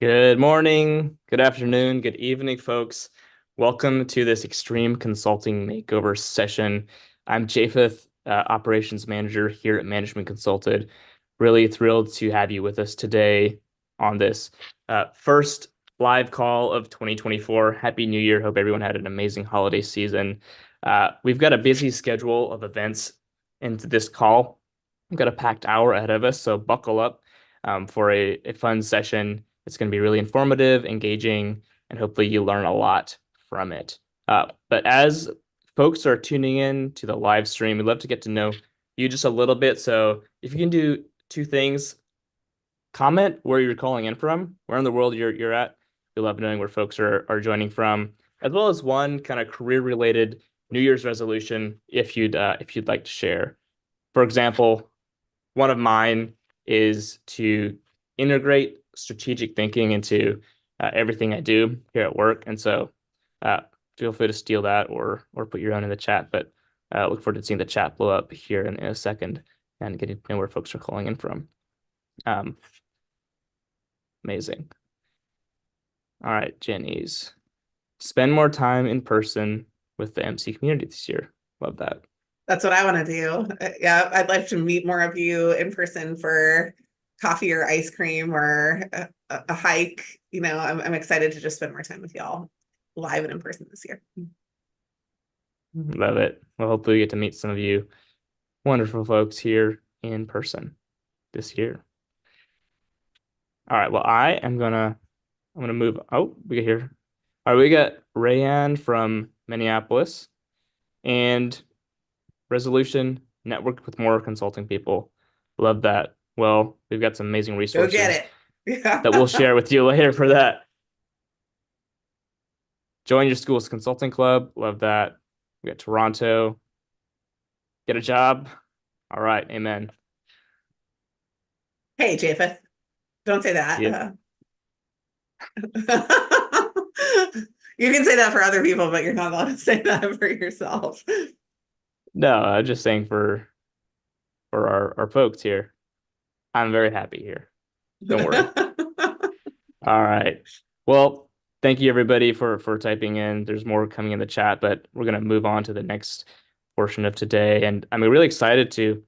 Good morning, good afternoon, good evening, folks. Welcome to this Extreme Consulting Makeover session. I'm Japheth, Operations Manager here at Management Consulted. Really thrilled to have you with us today on this first live call of 2024. Happy New Year. Hope everyone had an amazing holiday season. We've got a busy schedule of events into this call. We've got a packed hour ahead of us, so buckle up for a fun session. It's going to be really informative, engaging, and hopefully you learn a lot from it. But as folks are tuning in to the live stream, we'd love to get to know you just a little bit. So if you can do two things, comment where you're calling in from, where in the world you're at. We love knowing where folks are joining from, as well as one kind of career-related New Year's resolution if you'd like to share. For example, one of mine is to integrate strategic thinking into everything I do here at work. And so uh, feel free to steal that or put your own in the chat. But look forward to seeing the chat blow up here in a second and getting to know where folks are calling in from. Amazing. All right, Jenny's. Spend more time in person with the MC community this year. Love that. That's what I want to do. Yeah, I'd like to meet more of you in person for coffee or ice cream or a hike. I'm excited to just spend more time with y'all live and in person this year. Love it. Well, hopefully we get to meet some of you wonderful folks here in person this year. All right. Well, I'm gonna move. Oh, we get here. All right, we got Rayanne from Minneapolis and resolution network with more consulting people. Love that. Well, we've got some amazing Go get resources it. Yeah. that we'll share with you later for that. Join your school's consulting club. Love that. We got Toronto. Get a job. All right. Amen. Hey, Japheth, don't say Yeah. that. You can say that for other people, but you're not allowed to say that for yourself. No, I'm just saying for our folks here. I'm very happy here. Don't worry. All right. Well, thank you everybody for typing in. There's more coming in the chat, but we're gonna move on to the next portion of today. And I'm really excited to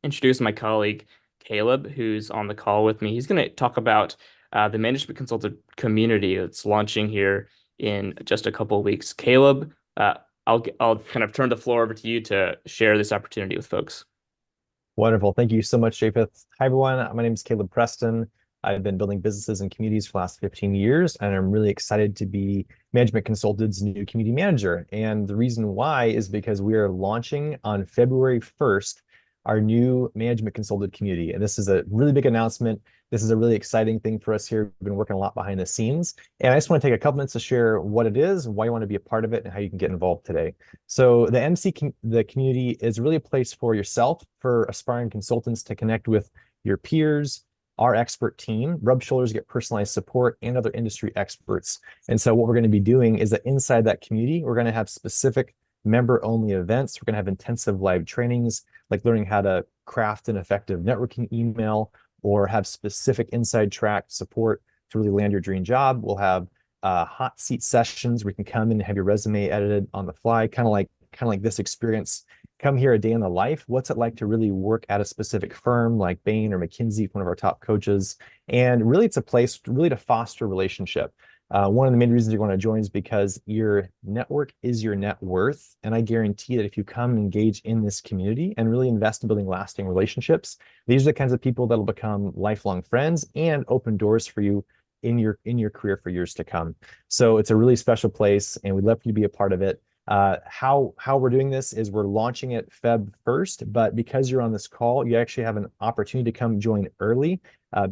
introduce my colleague Caleb, who's on the call with me. He's gonna talk about the management consultant community that's launching here in just a couple of weeks. Caleb, I'll kind of turn the floor over to you to share this opportunity with folks. Wonderful. Thank you so much, Japheth. Hi, everyone. My name is Caleb Preston. I've been building businesses and communities for the last 15 years, and I'm really excited to be Management Consulted's new community manager. And the reason why is because we are launching on February 1st our new Management Consulted community. And this is a really big announcement. This is a really exciting thing for us here. We've been working a lot behind the scenes. And I just want to take a couple minutes to share what it is, why you want to be a part of it, and how you can get involved today. So the community is really a place for yourself, for aspiring consultants to connect with your peers, our expert team, rub shoulders, get personalized support, and other industry experts. And so what we're going to be doing is that inside that community, we're going to have specific member-only events. We're going to have intensive live trainings, like learning how to craft an effective networking email or have specific inside track support to really land your dream job. We'll have hot seat sessions where you can come in and have your resume edited on the fly, kind of like this experience. Come here a day in the life. What's it like to really work at a specific firm like Bain or McKinsey, one of our top coaches? And really, it's a place really to foster relationship. One of the main reasons you want to join is because your network is your net worth. And I guarantee that if you come and engage in this community and really invest in building lasting relationships, these are the kinds of people that'll become lifelong friends and open doors for you in your career for years to come. So it's a really special place, and we'd love for you to be a part of it. How we're doing this is we're launching it Feb 1st, but because you're on this call, you actually have an opportunity to come join early,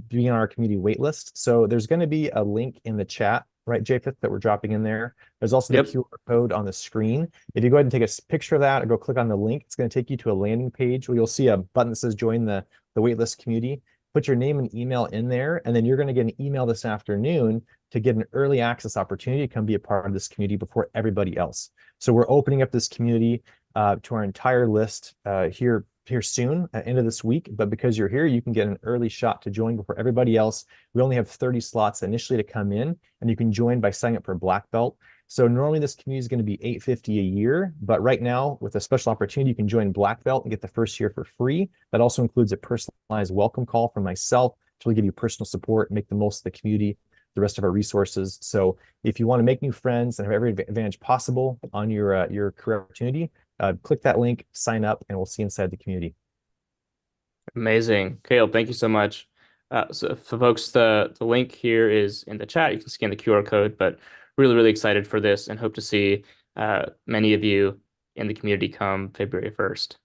being on our community waitlist. So there's going to be a link in the chat, right, Japheth, that we're dropping in there. There's also the QR code on the screen. If you go ahead and take a picture of that or go click on the link, it's going to take you to a landing page where you'll see a button that says join the waitlist community. Put your name and email in there, and then you're going to get an email this afternoon to get an early access opportunity to come be a part of this community before everybody else. So we're opening up this community to our entire list here here soon at the end of this week, but because you're here, you can get an early shot to join before everybody else. We only have 30 slots initially to come in, and you can join by signing up for Black Belt. So normally this community is going to be $850 a year, but right now with a special opportunity, you can join Black Belt and get the first year for free. That also includes a personalized welcome call from myself to really give you personal support, make the most of the community, the rest of our resources. So if you want to make new friends and have every advantage possible on your career opportunity, click that link, sign up, and we'll see you inside the community. Amazing. Caleb, thank you so much. So for folks, the link here is in the chat. You can scan the QR code, but really excited for this and hope to see many of you in the community come February 1st.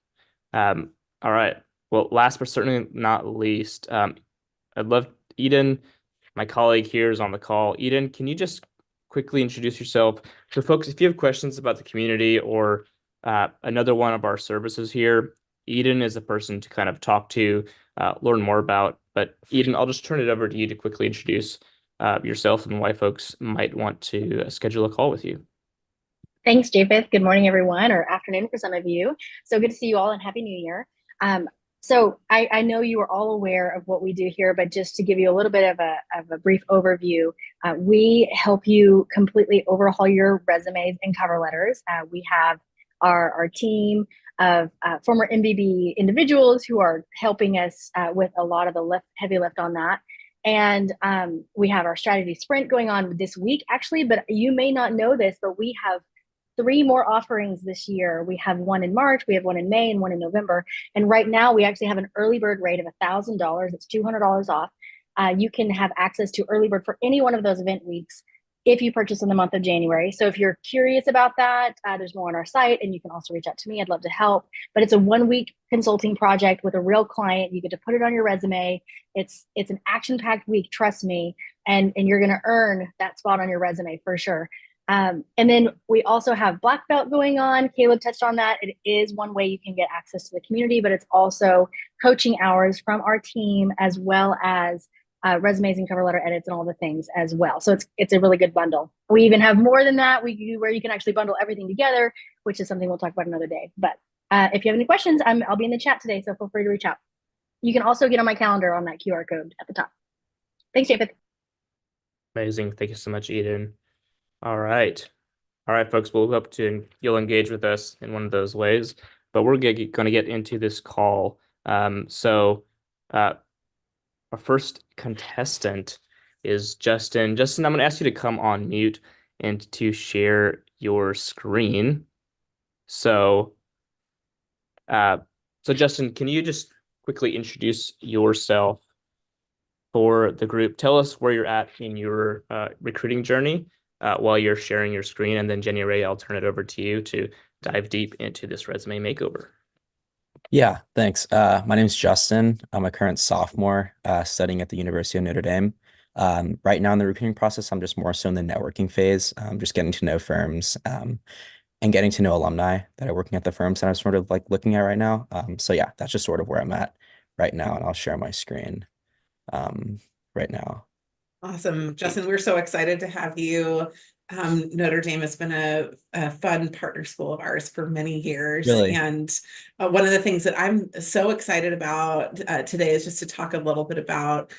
All right. Well, last but certainly not least, I'd love Eden, my colleague here, is on the call. Eden, can you just quickly introduce yourself? So folks, if you have questions about the community or another one of our services here, Eden is the person to kind of talk to, learn more about. But Eden, I'll just turn it over to you to quickly introduce yourself and why folks might want to schedule a call with you. Thanks, Japheth. Good morning, everyone, or afternoon for some of you. So good to see you all and Happy New Year. So I know you are all aware of what we do here, but just to give you a little bit of a brief overview, we help you completely overhaul your resumes and cover letters. We have our team of former MBB individuals who are helping us with a lot of the heavy lift on that. And we have our strategy sprint going on this week, actually, but you may not know this, but we have 3 more offerings this year. We have one in March, we have one in May, and one in November. And right now we actually have an early bird rate of $1,000. It's $200 off. You can have access to early bird for any one of those event weeks if you purchase in the month of January. So if you're curious about that, there's more on our site, and you can also reach out to me. I'd love to help. But it's a 1-week consulting project with a real client. You get to put it on your resume. It's an action-packed week, trust me, and you're going to earn that spot on your resume for sure. And then we also have Black Belt going on. Caleb touched on that. It is one way you can get access to the community, but it's also coaching hours from our team, as well as resumes and cover letter edits and all the things as well. So it's a really good bundle. We even have more than that. We do where you can actually bundle everything together, which is something we'll talk about another day. But if you have any questions, I'll be in the chat today, so feel free to reach out. You can also get on my calendar on that QR code at the top. Thanks, Japheth. Amazing. Thank you so much, Eden. All right, folks. We'll hope you'll engage with us in one of those ways. But we're going to get into this call. Our first contestant is Justin. Justin, I'm going to ask you to come on mute and to share your screen. So Justin, can you just quickly introduce yourself for the group? Tell us where you're at in your recruiting journey while you're sharing your screen, and then Jenny Ray, I'll turn it over to you to dive deep into this resume makeover. Yeah, thanks. My name's Justin. I'm a current sophomore studying at the University of Notre Dame. Right now in the recruiting process, I'm just more so in the networking phase, just getting to know firms and getting to know alumni that are working at the firms that I'm sort of like looking at right now. So yeah, that's just sort of where I'm at right now, and I'll share my screen right now. Awesome. Justin, we're so excited to have you. Notre Dame has been a fun partner school of ours for many years. Really? And one of the things that I'm so excited about today is just to talk a little bit about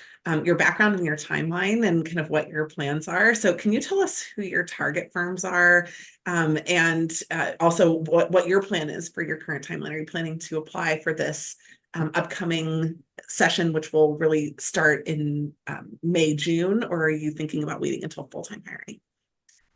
your background and your timeline and kind of what your plans are. So can you tell us who your target firms are and also what your plan is for your current timeline? Are you planning to apply for this upcoming session, which will really start in May, June, or are you thinking about waiting until full-time hiring?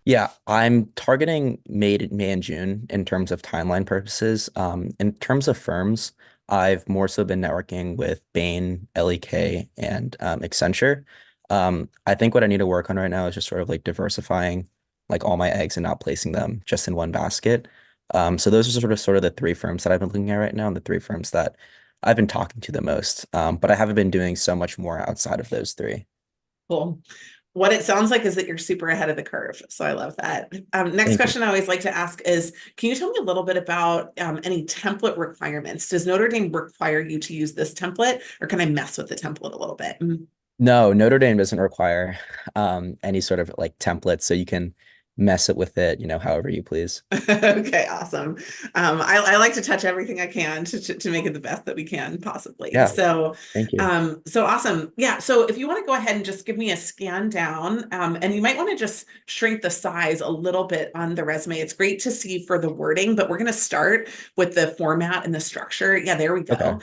Yeah, I'm targeting May and June in terms of timeline purposes. In terms of firms, I've more so been networking with Bain, LEK, and Accenture. I think what I need to work on right now is just sort of like diversifying like all my eggs and not placing them just in one basket. So those are sort of the 3 firms that I've been looking at right now, and the 3 firms that I've been talking to the most. But I haven't been doing so much more outside of those 3. Cool. What it sounds like is that you're super ahead of the curve. So I love that. Next question I always like to ask is, can you tell me a little bit about any template requirements? Does Notre Dame require you to use this template, or can I mess with the template a little bit? No, Notre Dame doesn't require any sort of like template. So you can mess it with it, however you please. Okay, awesome. I like to touch everything I can to make it the best that we can possibly. Yeah, So, thank you. so awesome. Yeah. So if you want to go ahead and just give me a scan down, and you might want to just shrink the size a little bit on the resume. It's great to see for the wording, but we're going to start with the format and the structure. Yeah, there we Okay. go.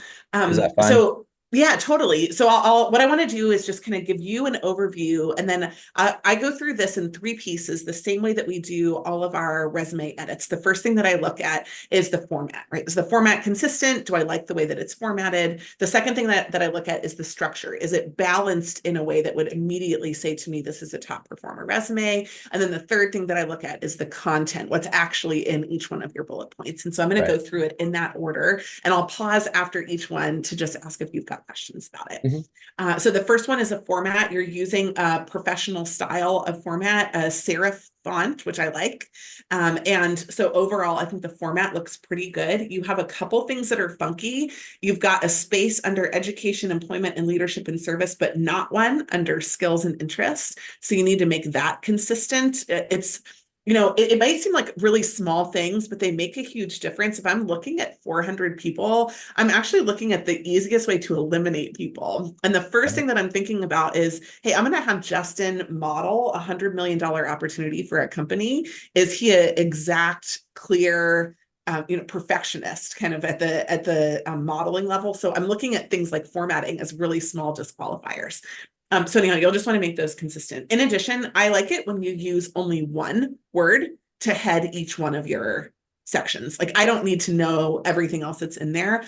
Is that fine? So yeah, totally. So what I want to do is just kind of give you an overview, and then I go through this in three pieces, the same way that we do all of our resume edits. The first thing that I look at is the format, right? Is the format consistent? Do I like the way that it's formatted? The second thing that I look at is the structure. Is it balanced in a way that would immediately say to me, this is a top performer resume? And then the third thing that I look at is the content, what's actually in each one of your bullet points. And so I'm going to go through it in that order, and I'll pause after each one to just ask if you've got questions about it. So the first one is a format. You're using a professional style of format, a serif font, which I like. And so overall, I think the format looks pretty good. You have a couple things that are funky. You've got a space under education, employment, and leadership and service, but not one under skills and interests. So you need to make that consistent. It's it might seem like really small things, but they make a huge difference. If I'm looking at 400 people, I'm actually looking at the easiest way to eliminate people. And the first thing that I'm thinking about is, hey, I'm going to have Justin model a $100 million opportunity for a company. Is he an exact, clear, perfectionist kind of at the modeling level? So I'm looking at things like formatting as really small disqualifiers. So anyhow, you'll just want to make those consistent. In addition, I like it when you use only one word to head each one of your sections. Like I don't need to know everything else that's in there.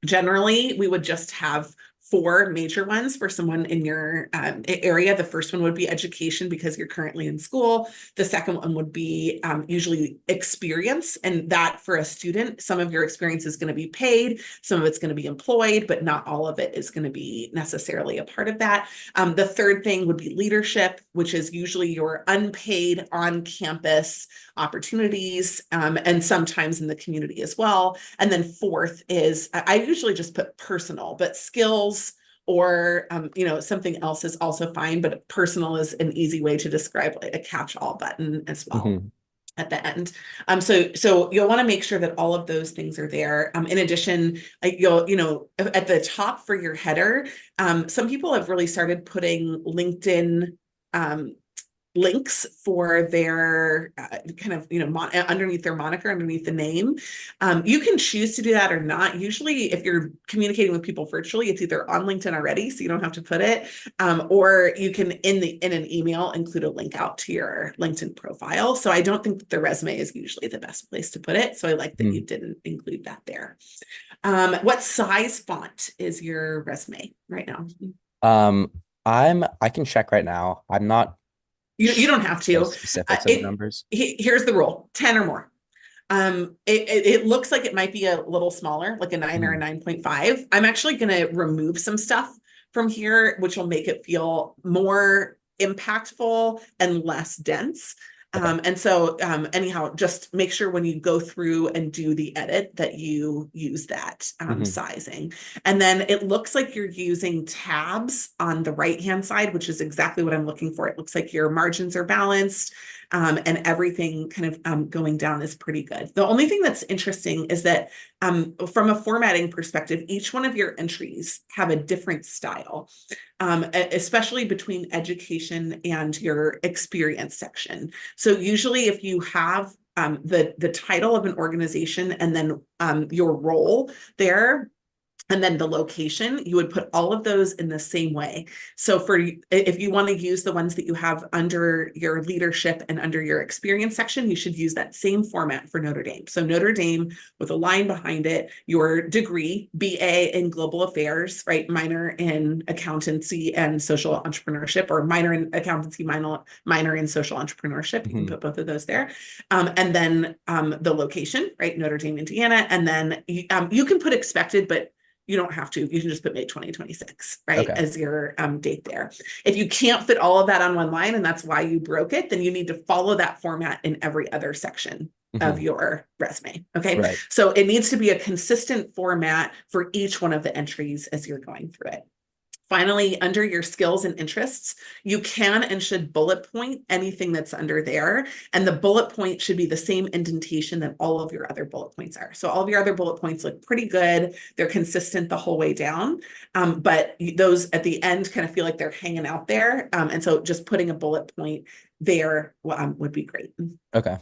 Generally, we would just have 4 major ones for someone in your area. The first one would be education because you're currently in school. The second one would be usually experience. And that for a student, some of your experience is going to be paid, some of it's going to be employed, but not all of it is going to be necessarily a part of that. The third thing would be leadership, which is usually your unpaid on-campus opportunities, and sometimes in the community as well. And then fourth is, I usually just put personal, but skills or something else is also fine, but personal is an easy way to describe like a catch-all button as well. At the end. So you'll want to make sure that all of those things are there. In addition, you'll at the top for your header, some people have really started putting LinkedIn links for their kind of, underneath their moniker, underneath the name. You can choose to do that or not. Usually if you're communicating with people virtually, it's either on LinkedIn already, so you don't have to put it, or you can in an email include a link out to your LinkedIn profile. So I don't think that the resume is usually the best place to put it. So I like that you didn't include that there. What size font is your resume right now? I can check right now. I'm not You don't have to. Specifics of numbers. Here's the rule: 10 or more. It looks like it might be a little smaller, like a 9 or a 9.5. I'm actually going to remove some stuff from here, which will make it feel more impactful and less dense. And so anyhow, just make sure when you go through and do the edit that you use that sizing. And then it looks like you're using tabs on the right-hand side, which is exactly what I'm looking for. It looks like your margins are balanced. And everything kind of going down is pretty good. The only thing that's interesting is that from a formatting perspective, each one of your entries have a different style, especially between education and your experience section. So usually if you have the title of an organization and then your role there, and then the location, you would put all of those in the same way. So if you want to use the ones that you have under your leadership and under your experience section, you should use that same format for Notre Dame. So Notre Dame with a line behind it, your degree, BA in global affairs, right? Minor in accountancy and social entrepreneurship, or minor in accountancy, minor in social entrepreneurship. You can put both of those there. And then the location, right? Notre Dame, Indiana. And then you can put expected, but you don't have to. You can just put May 2026, right, as your date there. If you can't fit all of that on one line, and that's why you broke it, then you need to follow that format in every other section of your resume, okay? So it needs to be a consistent format for each one of the entries as you're going through it. Finally, under your skills and interests, you can and should bullet point anything that's under there. And the bullet point should be the same indentation that all of your other bullet points are. So all of your other bullet points look pretty good. They're consistent the whole way down. But those at the end kind of feel like they're hanging out there. And so just putting a bullet point there would be great. Okay.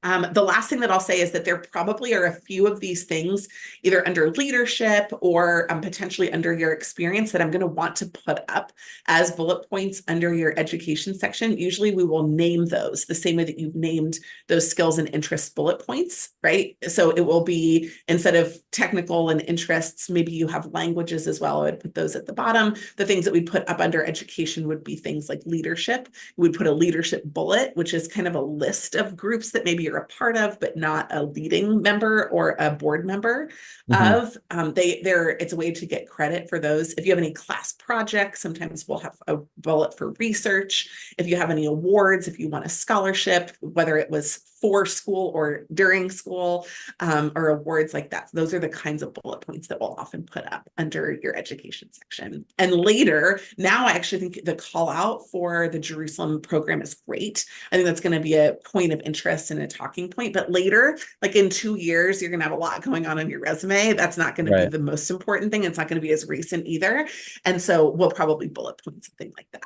The last thing that I'll say is that there probably are a few of these things either under leadership or potentially under your experience that I'm going to want to put up as bullet points under your education section. Usually we will name those the same way that you've named those skills and interests bullet points, right? So it will be, instead of technical and interests, maybe you have languages as well. I would put those at the bottom. The things that we put up under education would be things like leadership. We would put a leadership bullet, which is kind of a list of groups that maybe you're a part of, but not a leading member or a board member of. It's a way to get credit for those. If you have any class projects, sometimes we'll have a bullet for research. If you have any awards, if you want a scholarship, whether it was for school or during school, or awards like that. Those are the kinds of bullet points that we'll often put up under your education section. And later, now I actually think the call out for the Jerusalem program is great. I think that's going to be a point of interest and a talking point. But later, like in 2 years, you're going to have a lot going on your resume. That's not going to be the most important thing. It's not going to be as recent either. And so we'll probably bullet point something like that.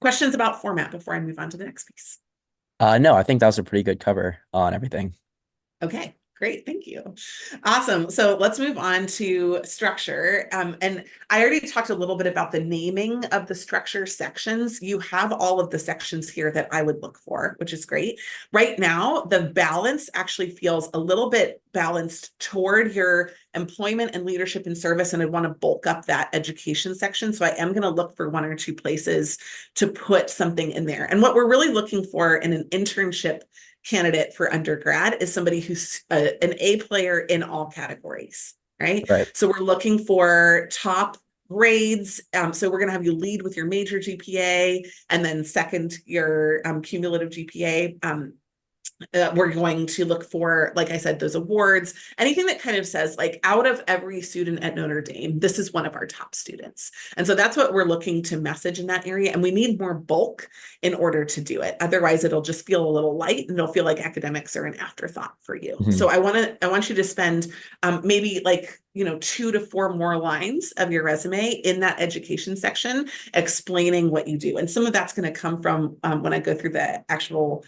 Questions about format before I move on to the next piece? No, I think that was a pretty good cover on everything. Okay, great. Thank you. Awesome. So let's move on to structure. And I already talked a little bit about the naming of the structure sections. You have all of the sections here that I would look for, which is great. Right now, the balance actually feels a little bit balanced toward your employment and leadership and service, and I want to bulk up that education section. So I am going to look for 1 or 2 places to put something in there. And what we're really looking for in an internship candidate for undergrad is somebody who's an A player in all categories, right? So we're looking for top grades. So we're going to have you lead with your major GPA, and then second your cumulative GPA. We're going to look for, like I said, those awards, anything that kind of says, like, out of every student at Notre Dame, this is one of our top students. And so that's what we're looking to message in that area. And we need more bulk in order to do it. Otherwise, it'll just feel a little light and it'll feel like academics are an afterthought for you. So I want you to spend maybe like, 2 to 4 more lines of your resume in that education section explaining what you do. And some of that's going to come from when I go through the actual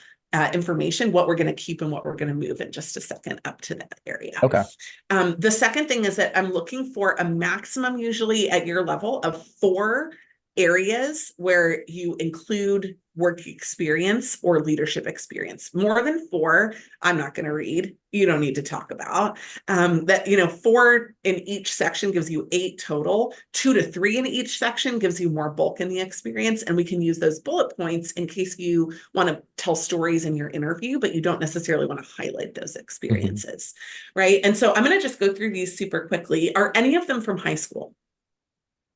information, what we're going to keep and what we're going to move in just a second up to that area. Okay. The second thing is that I'm looking for a maximum, usually at your level, of 4 areas where you include work experience or leadership experience. More than 4, I'm not going to read. You don't need to talk about that. 4 in each section gives you 8 total. 2 to 3 in each section gives you more bulk in the experience. And we can use those bullet points in case you want to tell stories in your interview, but you don't necessarily want to highlight those experiences, right? And so I'm going to just go through these super quickly. Are any of them from high school?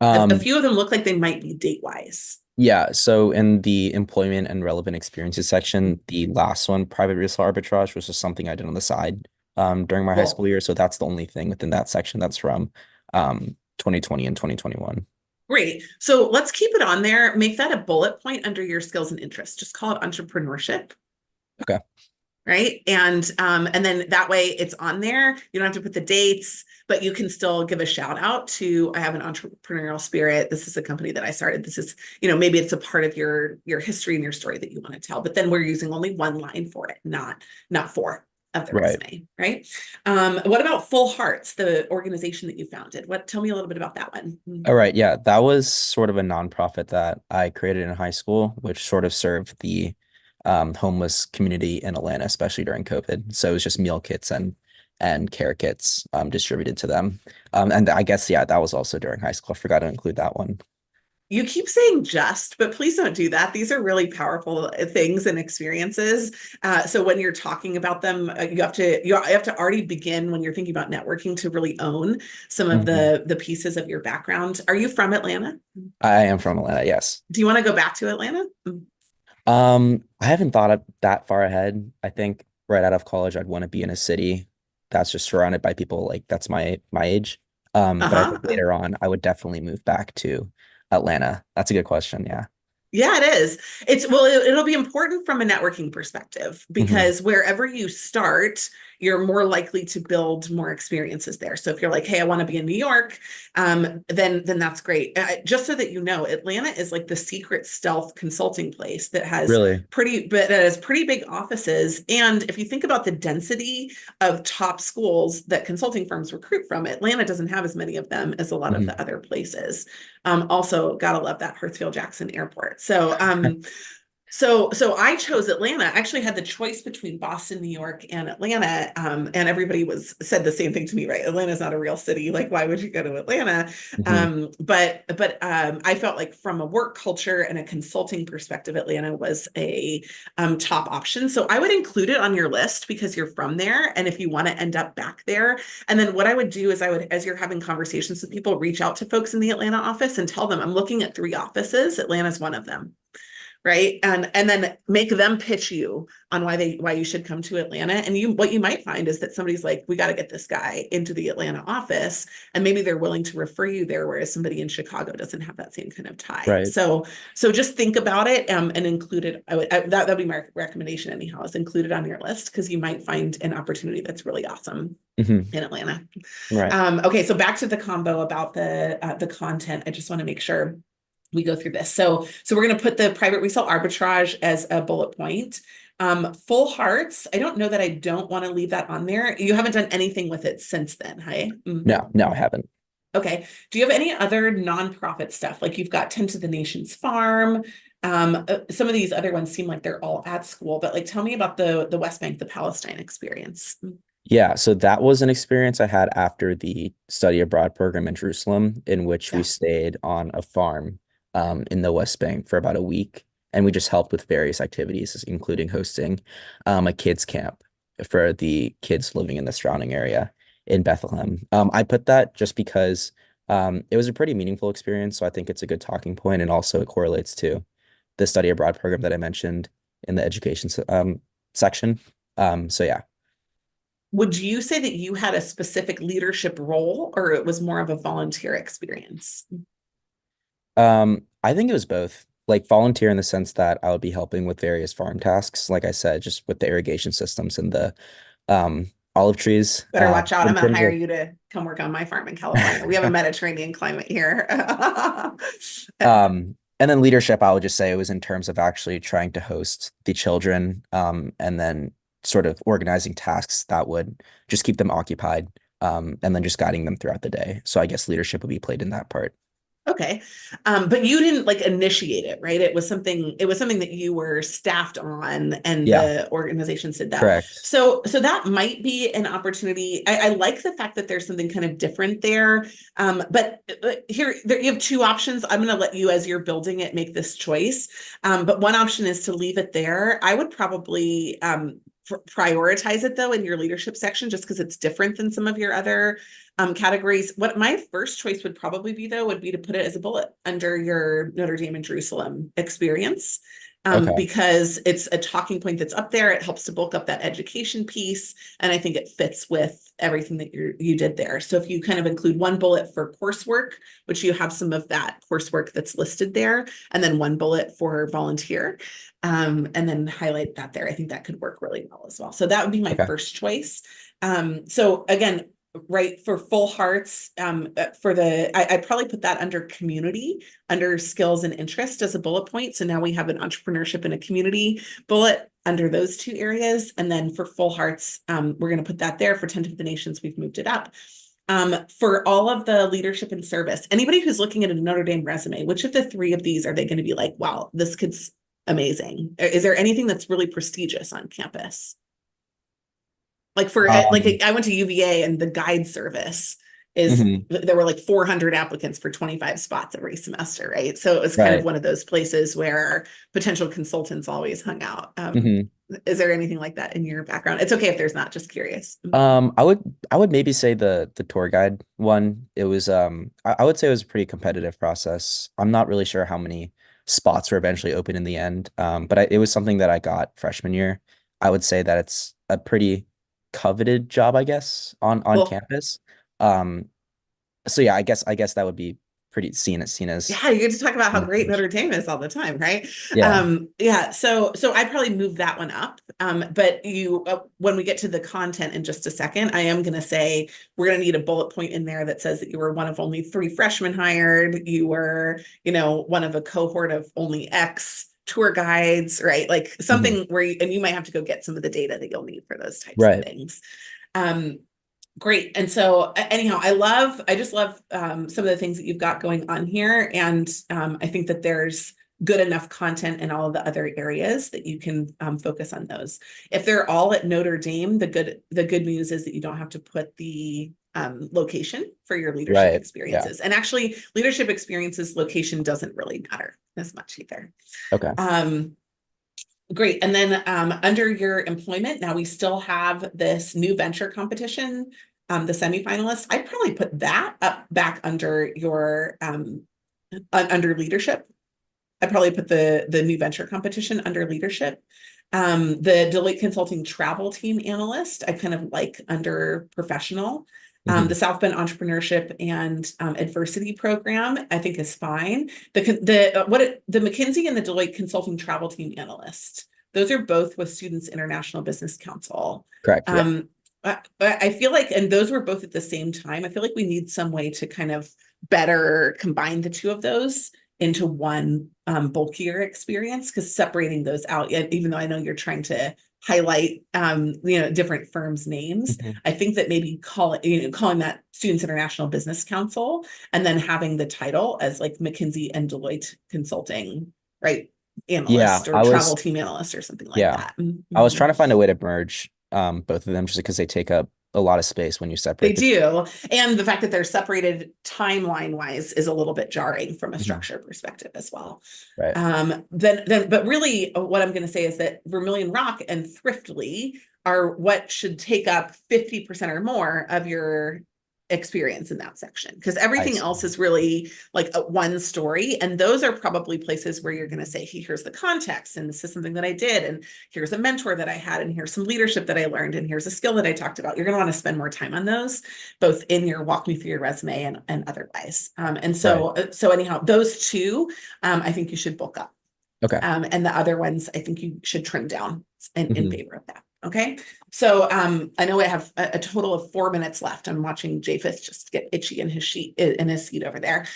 A few of them look like they might be date-wise. Yeah, so in the employment and relevant experiences section, the last one, private resale arbitrage, was just something I did on the side during my high school year. So that's the only thing within that section that's from 2020 and 2021. Great. So let's keep it on there. Make that a bullet point under your skills and interests. Just call it entrepreneurship. Okay. Right. And then that way it's on there. You don't have to put the dates, but you can still give a shout out to, I have an entrepreneurial spirit. This is a company that I started. This is, maybe it's a part of your history and your story that you want to tell, but then we're using only 1 line for it, not 4 of the resume. Right. What about Full Hearts, the organization that you founded? Tell me a little bit about that one. All right. Yeah, that was sort of a nonprofit that I created in high school, which sort of served the homeless community in Atlanta, especially during COVID. So it was just meal kits and care kits distributed to them. And I guess, yeah, that was also during high school. I forgot to include that one. You keep saying just, but please don't do that. These are really powerful things and experiences. So when you're talking about them, you have to already begin, when you're thinking about networking, to really own some of the pieces of your background. Are you from Atlanta? I am from Atlanta, yes. Do you want to go back to Atlanta? I haven't thought of that far ahead. I think right out of college, I'd want to be in a city that's just surrounded by people like that's my age. But I think later on, I would definitely move back to Atlanta? That's a good question. Yeah. Yeah, it is. It'll be important from a networking perspective Hmm. because wherever you start, you're more likely to build more experiences there. So if you're like, hey, I want to be in New York, then that's great. Just so that you know, Atlanta is like the secret stealth consulting place that has Really? pretty big offices. And if you think about the density of top schools that consulting firms recruit from, Atlanta doesn't have as many of them as a lot of Hmm. the other places. Also, gotta love that Hartsfield-Jackson Airport. So I chose Atlanta. I actually had the choice between Boston, New York, and Atlanta. And everybody said the same thing to me, right? Atlanta's not a real city. Like, why would you go to Atlanta? Hmm. But I felt like from a work culture and a consulting perspective, Atlanta was a top option. So I would include it on your list because you're from there, and if you want to end up back there. And then what I would do is as you're having conversations with people, reach out to folks in the Atlanta office and tell them I'm looking at 3 offices. Atlanta's one of them, right? And then make them pitch you on why you should come to Atlanta. And what you might find is that somebody's like, we got to get this guy into the Atlanta office, and maybe they're willing to refer you there, whereas somebody in Chicago doesn't have that same kind of tie. Right. So just think about it, and include it. That'd be my recommendation anyhow, is include it on your list because you might find an opportunity that's really awesome Hmm. in Atlanta. Right. Okay, so back to the combo about the content. I just want to make sure we go through this. So we're going to put the private resale arbitrage as a bullet point. Full hearts. I don't know that I don't want to leave that on there. You haven't done anything with it since then, hey? No, I haven't. Okay. Do you have any other nonprofit stuff? Like you've got 10 to the Nation's Farm. Some of these other ones seem like they're all at school, but like tell me about the West Bank, the Palestine experience. Yeah, so that was an experience I had after the study abroad program in Jerusalem, in which we Yeah. stayed on a farm in the West Bank for about a week. And we just helped with various activities, including hosting a kids camp for the kids living in the surrounding area in Bethlehem. I put that just because it was a pretty meaningful experience. So I think it's a good talking point, and also it correlates to the study abroad program that I mentioned in the education section. So yeah. Would you say that you had a specific leadership role or it was more of a volunteer experience? I think it was both. Like volunteer in the sense that I would be helping with various farm tasks, like I said, just with the irrigation systems and the olive trees. Better watch out. I'm In going to terms hire of you to come work on my farm in California. We have a Mediterranean climate here. and then leadership, I would just say it was in terms of actually trying to host the children, and then sort of organizing tasks that would just keep them occupied, and then just guiding them throughout the day. So I guess leadership would be played in that part. Okay. But you didn't like initiate it, right? It was something that you were staffed on and Yeah, the organizations did that. correct. So that might be an opportunity. I like the fact that there's something kind of different there. But you have 2 options. I'm going to let you, as you're building it, make this choice. But one option is to leave it there. I would probably prioritize it though in your leadership section, just because it's different than some of your other categories. What my first choice would probably be though would be to put it as a bullet under your Notre Dame and Jerusalem experience, Okay. because it's a talking point that's up there. It helps to bulk up that education piece, and I think it fits with everything that you did there. So if you kind of include one bullet for coursework, which you have some of that coursework that's listed there, and then one bullet for volunteer, and then highlight that there, I think that could work really well as well. So that would be my Okay. first choice. So again, right, for full hearts, I'd probably put that under community, under skills and interest as a bullet point. So now we have an entrepreneurship and a community bullet under those 2 areas. And then for full hearts, we're going to put that there. For 10 to the Nations, we've moved it up. For all of the leadership and service, anybody who's looking at a Notre Dame resume, which of the 3 of these are they going to be like, wow, this kid's amazing? Is there anything that's really prestigious on campus? Like I went to UVA, and the guide service Mhm. there were like 400 applicants for 25 spots every semester, right? So it was kind of Right. one of those places where potential consultants always hung out. Mhm. Is there anything like that in your background? It's okay if there's not, just curious. I would maybe say the tour guide one. It was I would say it was a pretty competitive process. I'm not really sure how many spots were eventually open in the end. But it was something that I got freshman year. I would say that it's a pretty coveted job, I guess, on Well, campus. Um, so yeah, I guess that would be seen as Yeah, you get to talk about how great Notre Dame is all the time, right? Yeah. Yeah. So I'd probably move that one up. But when we get to the content in just a second, I am going to say we're going to need a bullet point in there that says that you were one of only 3 freshmen hired. You were, one of a cohort of only X tour guides, right? Like something where and you might have to go get some of the data that you'll need for those types of things. Great. And so anyhow, I just love some of the things that you've got going on here. And I think that there's good enough content in all of the other areas that you can focus on those. If they're all at Notre Dame, the good news is that you don't have to put the location for your leadership experiences. And actually, leadership experiences location doesn't really matter as much either. Okay. Great. And then under your employment, now we still have this new venture competition, the semifinalist. I'd probably put that up back under your under leadership. I'd probably put the new venture competition under leadership. The Deloitte Consulting travel team analyst, I kind of like under professional. The South Bend Entrepreneurship and Adversity Program, I think, is fine. The McKinsey and the Deloitte Consulting Travel Team Analyst, those are both with Students International Business Council. Correct. I feel like, and those were both at the same time. I feel like we need some way to kind of better combine the two of those into one bulkier experience, because separating those out, even though I know you're trying to highlight different firms' names, I think that maybe calling that Students International Business Council and then having the title as like McKinsey and Deloitte Consulting, right, analyst or travel team analyst or something like that. I was trying to find a way to merge both of them just because they take up a lot of space when you separate. They do. And the fact that they're separated timeline wise is a little bit jarring from a structure perspective as well. Right. But really what I'm going to say is that Vermilion Rock and Thriftly are what should take up 50% or more of your experience in that section, because everything else is really like one story, and those are probably places where you're going to say, hey, here's the context, and this is something that I did, and here's a mentor that I had, and here's some leadership that I learned, and here's a skill that I talked about. You're going to want to spend more time on those, both in your walk me through your resume and otherwise. So anyhow, those two I think you should bulk up. Okay. And the other ones I think you should trim down in favor of that. Okay. So I know I have a total of 4 minutes left. I'm watching Japheth just get itchy in his seat over there.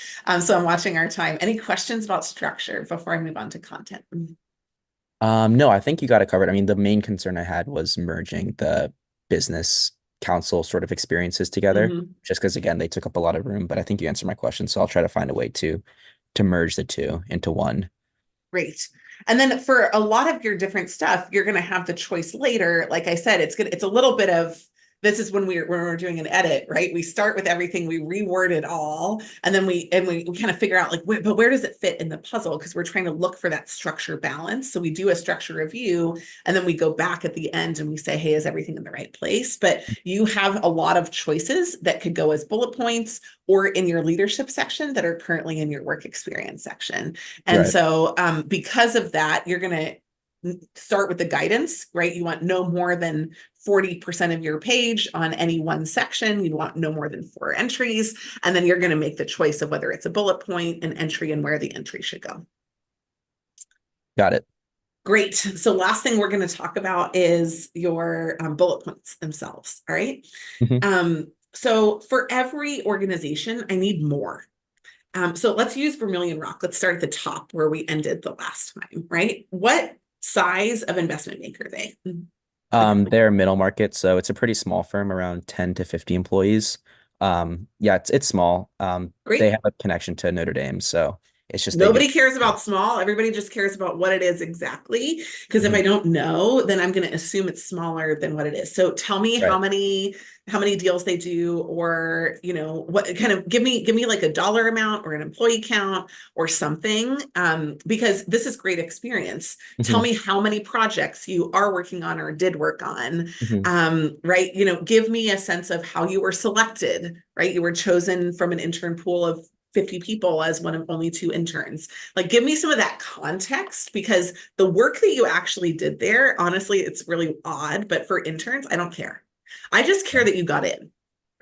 So I'm watching our time. Any questions about structure before I move on to content? No, I think you got it covered. I mean, the main concern I had was merging the business council sort of experiences together, just because again, they took up a lot of room, but I think you answered my question. So I'll try to find a way to merge the two into one. Great. And then for a lot of your different stuff, you're going to have the choice later. Like I said, it's a little bit of, this is when we're doing an edit, right? We start with everything, we reword it all, and then we kind of figure out like, but where does it fit in the puzzle? Because we're trying to look for that structure balance. So we do a structure review, and then we go back at the end and we say, hey, is everything in the right place? But you have a lot of choices that could go as bullet points or in your leadership section that are currently in your work experience section. And so because of that, you're going to start with the guidance, right? You want no more than 40% of your page on any one section. You want no more than 4 entries. And then you're going to make the choice of whether it's a bullet point, an entry, and where the entry should go. Got it. Great. So last thing we're going to talk about is your bullet points themselves. All right. So for every organization, I need more. So let's use Vermilion Rock. Let's start at the top where we ended the last time, right? What size of investment bank are they? They're middle market, so it's a pretty small firm, around 10 to 50 employees. Yeah, it's small. Great. They have a connection to Notre Dame, so it's just nobody cares about small. Everybody just cares about what it is exactly. Because if I don't know, then I'm going to assume it's smaller than what it is. So tell me how many deals they do, or what kind of give me like a dollar amount or an employee count or something. Because this is great experience. Tell me how many projects you are working on or did work on. Right. Give me a sense of how you were selected, right? You were chosen from an intern pool of 50 people as one of only 2 interns. Like, give me some of that context, because the work that you actually did there, honestly, it's really odd, but for interns, I don't care. I just care that you got in,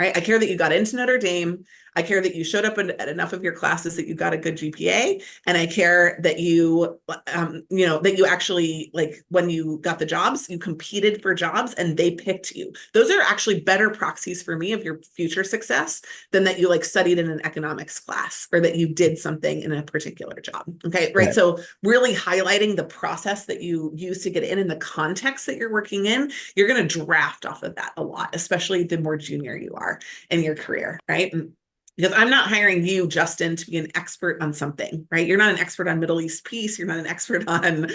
right? I care that you got into Notre Dame. I care that you showed up at enough of your classes that you got a good GPA. And I care that you, that you actually, like, when you got the jobs, you competed for jobs and they picked you. Those are actually better proxies for me of your future success than that you like studied in an economics class or that you did something in a particular job. Okay, right. So really highlighting the process that you use to get in and the context that you're working in, you're going to draft off of that a lot, especially the more junior you are in your career, right? Because I'm not hiring you, Justin, to be an expert on something, right? You're not an expert on Middle East peace. You're not an expert on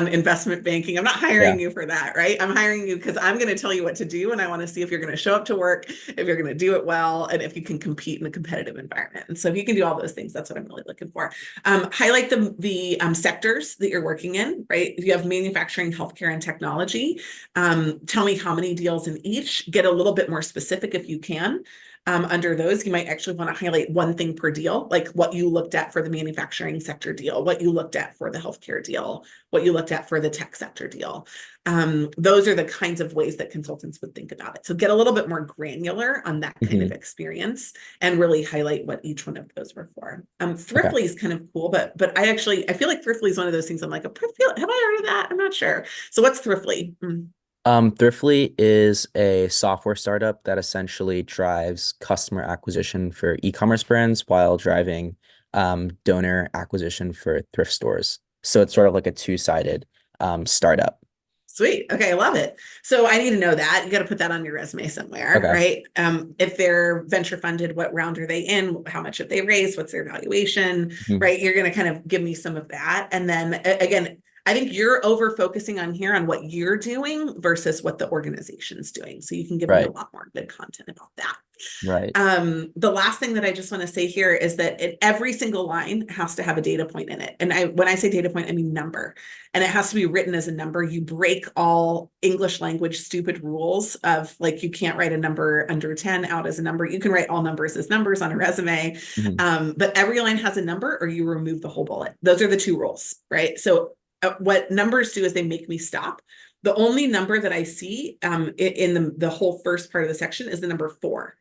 investment banking. I'm not hiring you for that, right? I'm hiring you because I'm going to tell you what to do, and I want to see if you're going to show up to work, if you're going to do it well, and if you can compete in a competitive environment. And so if you can do all those things, that's what I'm really looking for. Highlight the sectors that you're working in, right? If you have manufacturing, healthcare, and technology, tell me how many deals in each. Get a little bit more specific if you can. Under those, you might actually want to highlight one thing per deal, like what you looked at for the manufacturing sector deal, what you looked at for the healthcare deal, what you looked at for the tech sector deal. Those are the kinds of ways that consultants would think about it. So get a little bit more granular on that kind of experience and really highlight what each one of those were for. Thriftly is kind of cool, but I feel like Thriftly is one of those things I'm like, have I heard of that? I'm not sure. So what's Thriftly? Thriftly is a software startup that essentially drives customer acquisition for e-commerce brands while driving donor acquisition for thrift stores. So it's sort of like a two-sided startup. Sweet. Okay, I love it. So I need to know that. You got to put that on your resume somewhere, right? If they're venture funded, what round are they in? How much have they raised? What's their valuation, right? You're going to kind of give me some of that. And then again, I think you're over focusing on here on what you're doing versus what the organization's doing. So you can give me a lot more good content about that. Right. The last thing that I just want to say here is that every single line has to have a data point in it. And when I say data point, I mean number. And it has to be written as a number. You break all English language stupid rules of like, you can't write a number under 10 out as a number. You can write all numbers as numbers on a resume. But every line has a number or you remove the whole bullet. Those are the two rules, right? So what numbers do is they make me stop. The only number that I see in the whole first part of the section is the number 4,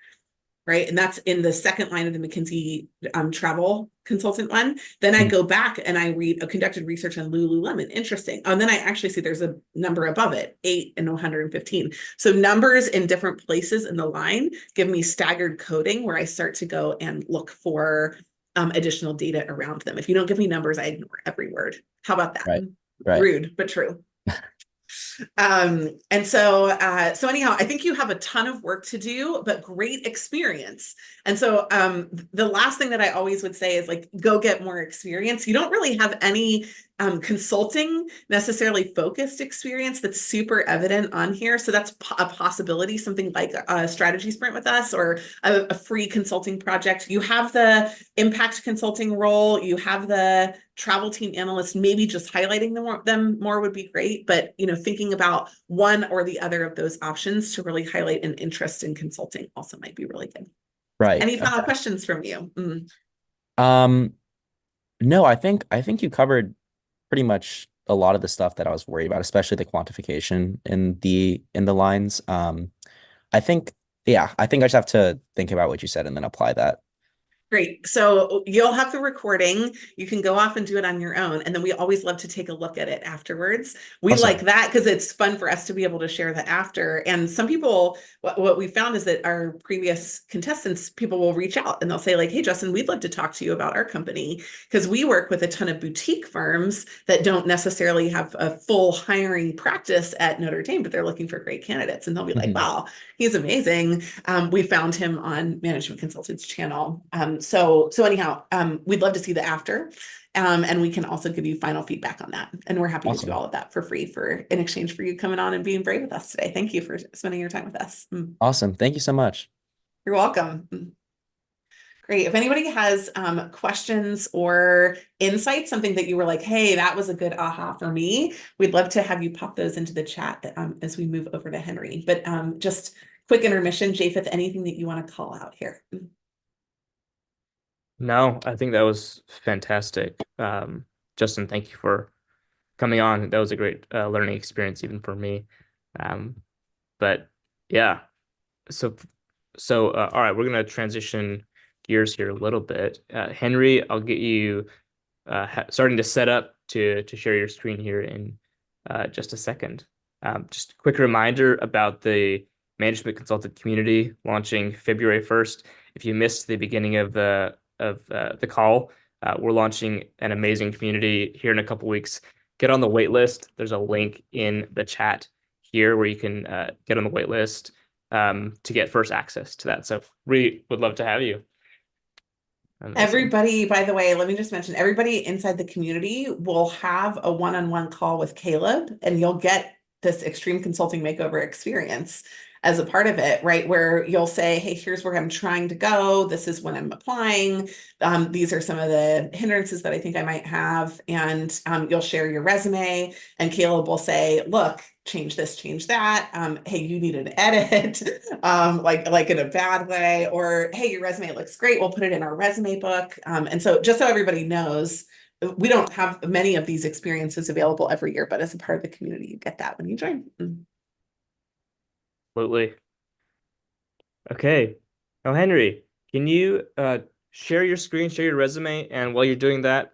right? And that's in the second line of the McKinsey travel consultant one. Then I go back and I read conducted research on Lululemon. Interesting. And then I actually see there's a number above it, 8 and 115. So numbers in different places in the line give me staggered coding where I start to go and look for additional data around them. If you don't give me numbers, I ignore every word. How about that? Right. Rude, but true. And so anyhow, I think you have a ton of work to do, but great experience. And so the last thing that I always would say is like, go get more experience. You don't really have any consulting necessarily focused experience that's super evident on here. So that's a possibility, something like a strategy sprint with us or a free consulting project. You have the impact consulting role, you have the travel team analyst, maybe just highlighting them more would be great. But, thinking about one or the other of those options to really highlight an interest in consulting also might be really good. Right. Any final questions from you? No, I think you covered pretty much a lot of the stuff that I was worried about, especially the quantification in the lines. I think I just have to think about what you said and then apply that. Great. So you'll have the recording. You can go off and do it on your own. And then we always love to take a look at it afterwards. We like that because it's fun for us to be able to share the after. And some people, what we found is that our previous contestants, people will reach out and they'll say like, hey, Justin, we'd love to talk to you about our company because we work with a ton of boutique firms that don't necessarily have a full hiring practice at Notre Dame, but they're looking for great candidates. And they'll be like, wow, he's amazing. We found him on Management Consultants channel. So anyhow, we'd love to see the after, and we can also give you final feedback on that. And we're happy to do all of that for free in exchange for you coming on and being brave with us today. Thank you for spending your time with us. Awesome. Thank you so much. You're welcome. Great. If anybody has questions or insights, something that you were like, hey, that was a good aha for me, we'd love to have you pop those into the chat as we move over to Henry. But just quick intermission, Japheth, anything that you want to call out here? No, I think that was fantastic. Justin, thank you for coming on. That was a great learning experience even for me. But yeah, so all right, we're gonna transition gears here a little bit. Henry, I'll get you starting to set up to share your screen here in just a second. Just a quick reminder about the Management Consultant community launching February 1st. If you missed the beginning of the call, we're launching an amazing community here in a couple weeks. Get on the wait list. There's a link in the chat here where you can get on the wait list to get first access to that. So we would love to have you. Amazing. Everybody, by the way, let me just mention, everybody inside the community will have a one-on-one call with Caleb, and you'll get this extreme consulting makeover experience as a part of it, right? Where you'll say, hey, here's where I'm trying to go. This is when I'm applying. These are some of the hindrances that I think I might have. And you'll share your resume, and Caleb will say, look, change this, change that. Hey, you need an edit, like in a bad way, or hey, your resume looks great. We'll put it in our resume book. And so just so everybody knows, we don't have many of these experiences available every year, but as a part of the community, you get that when you join. Absolutely. Okay. Now, Henry, can you share your screen, share your resume, and while you're doing that,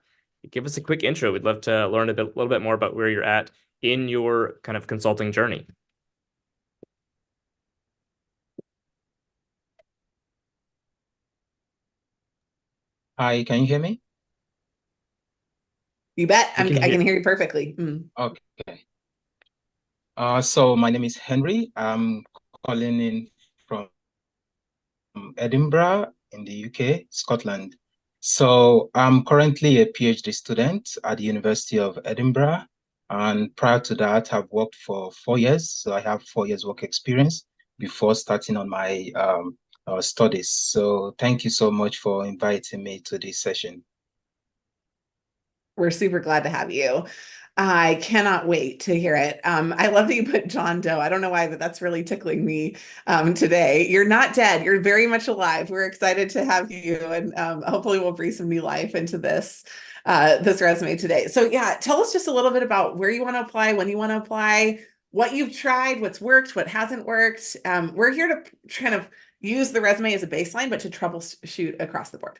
give us a quick intro. We'd love to learn a little bit more about where you're at in your kind of consulting journey. Hi, can you hear me? You bet. We I can hear- can hear you perfectly. Okay. So my name is Henry. I'm calling in from Edinburgh in the UK, Scotland. So I'm currently a PhD student at the University of Edinburgh. And prior to that, I've worked for 4 years. So I have 4 years work experience before starting on my studies. So thank you so much for inviting me to this session. We're super glad to have you. I cannot wait to hear it. I love that you put John Doe. I don't know why, but that's really tickling me today. You're not dead. You're very much alive. We're excited to have you, and hopefully we'll breathe some new life into this resume today. So yeah, tell us just a little bit about where you want to apply, when you want to apply, what you've tried, what's worked, what hasn't worked. We're here to kind of use the resume as a baseline, but to troubleshoot across the board.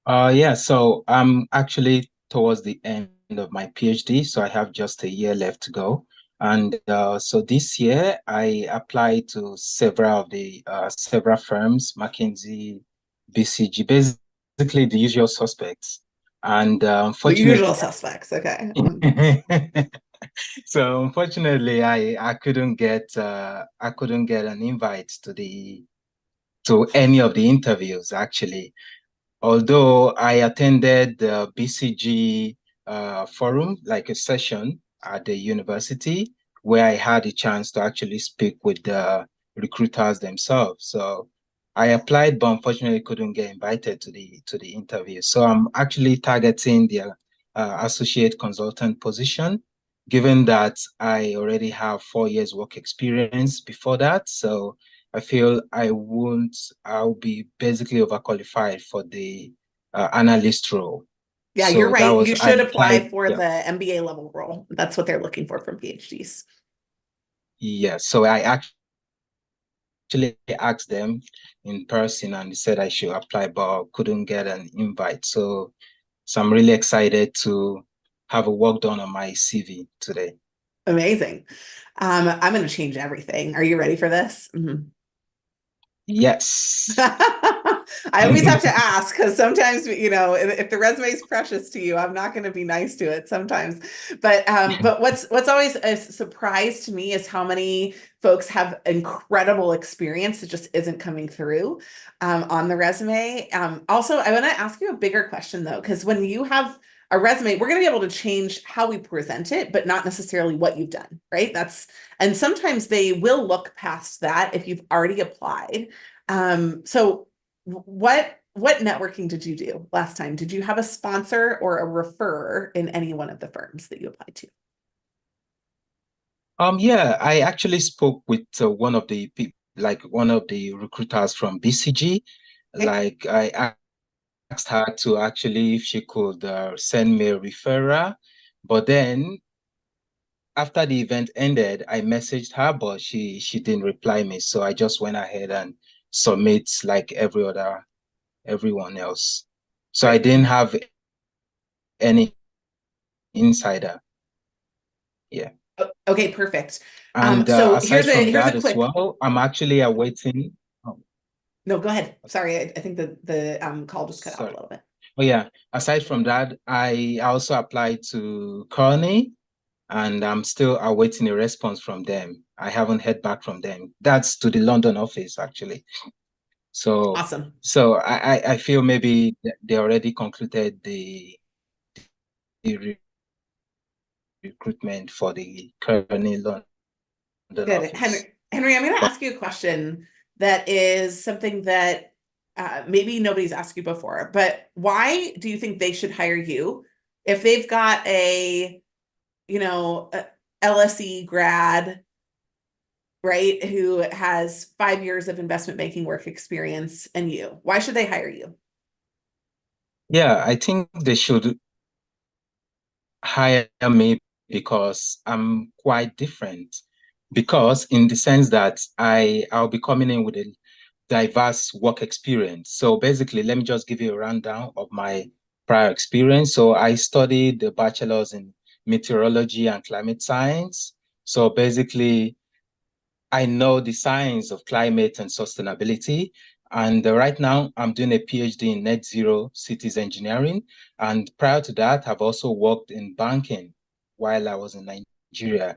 Yeah, so I'm actually towards the end of my PhD, so I have just a year left to go. And so this year I applied to several firms, McKinsey, BCG, basically the usual suspects. And The unfortunately, usual suspects. Okay. so unfortunately, I couldn't get an invite to any of the interviews actually. Although I attended the BCG forum, like a session at the university, where I had a chance to actually speak with the recruiters themselves. So I applied, but unfortunately couldn't get invited to the interview. So I'm actually targeting the associate consultant position, given that I already have 4 years work experience before that. So I feel I'll be basically overqualified for the analyst role. Yeah, So you're that right. was, You I should apply applied, for yeah. the MBA level role. That's what they're looking for from PhDs. Yeah, so I actually asked them in person and they said I should apply, but couldn't get an invite. So I'm really excited to have a work done on my CV today. Amazing. I'm going to change everything. Are you ready for this? Yes. I always have to ask because sometimes, if the resume is precious to you, I'm not going to be nice to it sometimes. But what's always a surprise to me is how many folks have incredible experience that just isn't coming through on the resume. Also, I want to ask you a bigger question though, because when you have a resume, we're going to be able to change how we present it, but not necessarily what you've done, right? And sometimes they will look past that if you've already applied. So what networking did you do last time? Did you have a sponsor or a referrer in any one of the firms that you applied to? Yeah, I actually spoke with one of the recruiters from BCG. Okay. Like I asked her to actually if she could send me a referral, but then after the event ended, I messaged her, but she didn't reply me. So I just went ahead and submit like every other everyone else. So I didn't have any insider. Yeah. Okay, perfect. And So aside from here's that a as quick. well, I'm actually awaiting. Oh, No, go ahead. Sorry, I think the call just cut off a sorry. little bit. Oh yeah. Aside from that, I also applied to Kearney, and I'm still awaiting a response from them. I haven't heard back from them. That's to the London office, actually. So Awesome. so I feel maybe they already concluded the recruitment for the Kearney London Good. office. Henry, I'm going to ask you a question that is something that maybe nobody's asked you before, but why do you think they should hire you if they've got a LSE grad, right, who has 5 years of investment banking work experience and you? Why should they hire you? Yeah, I think they should hire me because I'm quite different. Because in the sense that I'll be coming in with a diverse work experience. So basically, let me just give you a rundown of my prior experience. So I studied the bachelor's in meteorology and climate science. So basically, I know the science of climate and sustainability. And right now, I'm doing a PhD in net zero cities engineering. And prior to that, I've also worked in banking while I was in Nigeria.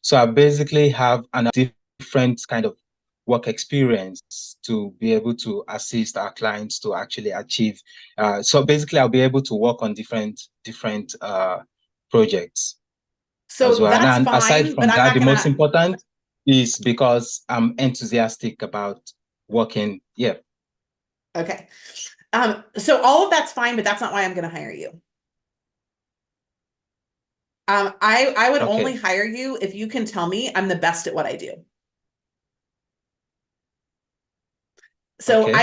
So I basically have a different kind of work experience to be able to assist our clients to actually achieve. So basically, I'll be able to work on different projects as So well. that's And aside fine, but from I'm that, not the most gonna. important is because I'm enthusiastic about working. Yeah. Okay. So all of that's fine, but that's not why I'm gonna hire you. I would only Okay. hire you if you can tell me I'm the best at what I do. So Okay.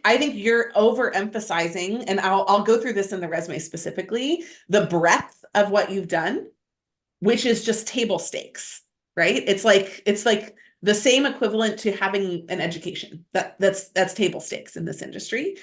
I think you're overemphasizing, and I'll go through this in the resume specifically, the breadth of what you've done, which is just table stakes, right? It's like the same equivalent to having an education. That's table stakes in this industry.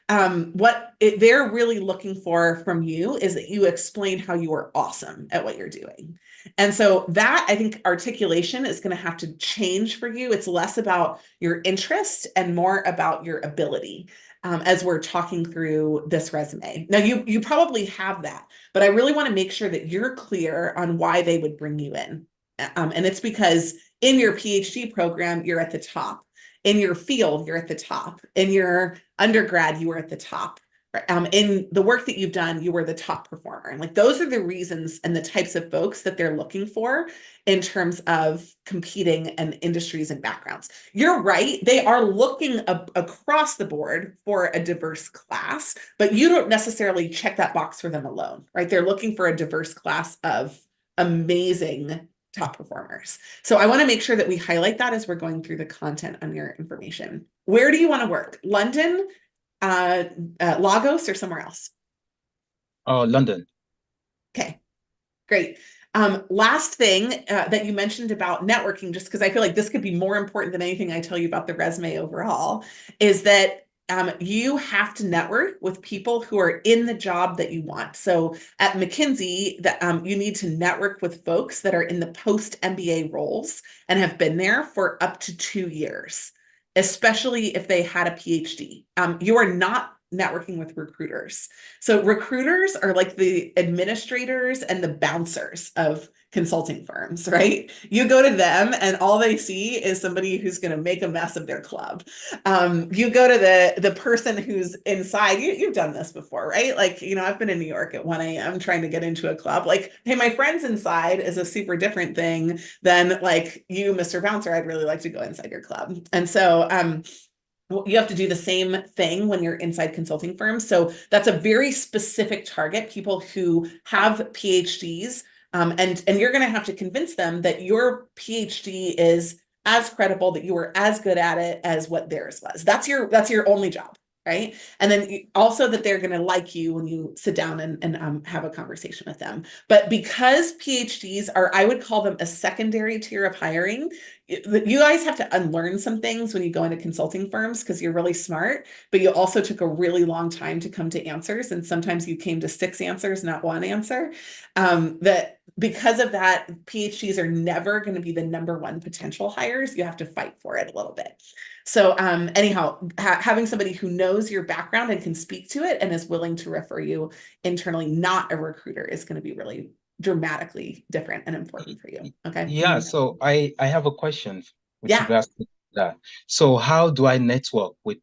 They're really looking for from you is that you explain how you are awesome at what you're doing. And so that I think articulation is going to have to change for you. It's less about your interest and more about your ability. As we're talking through this resume. Now, you probably have that, but I really want to make sure that you're clear on why they would bring you in. And it's because in your PhD program, you're at the top. In your field, you're at the top. In your undergrad, you were at the top. In the work that you've done, you were the top performer. And like those are the reasons and the types of folks that they're looking for in terms of competing and industries and backgrounds. You're right. They are looking across the board for a diverse class, but you don't necessarily check that box for them alone, right? They're looking for a diverse class of amazing top performers. So I want to make sure that we highlight that as we're going through the content on your information. Where do you want to work? London, Lagos, or somewhere else? Oh, London. Okay, great. Last thing that you mentioned about networking, just because I feel like this could be more important than anything I tell you about the resume overall, is that you have to network with people who are in the job that you want. So at McKinsey, that you need to network with folks that are in the post MBA roles and have been there for up to 2 years, especially if they had a PhD. You are not networking with recruiters. So recruiters are like the administrators and the bouncers of consulting firms, right? You go to them and all they see is somebody who's going to make a mess of their club. You go to the person who's inside. You've done this before, right? Like, I've been in New York at 1 a.m. trying to get into a club. Like, hey, my friend's inside is a super different thing than like you, Mr. Bouncer. I'd really like to go inside your club. And so you have to do the same thing when you're inside consulting firms. So that's a very specific target, people who have PhDs, and you're going to have to convince them that your PhD is as credible, that you are as good at it as what theirs was. That's your only job. right? And then also that they're going to like you when you sit down and have a conversation with them. But because PhDs are, I would call them a secondary tier of hiring, you guys have to unlearn some things when you go into consulting firms because you're really smart, but you also took a really long time to come to answers. And sometimes you came to 6 answers, not 1 answer. That because of that, PhDs are never going to be the #1 potential hires. You have to fight for it a little bit. So anyhow, having somebody who knows your background and can speak to it and is willing to refer you internally, not a recruiter, is going to be really dramatically different and important for you. Okay. Yeah, so I have a question with Yeah. regards to that. So how do I network with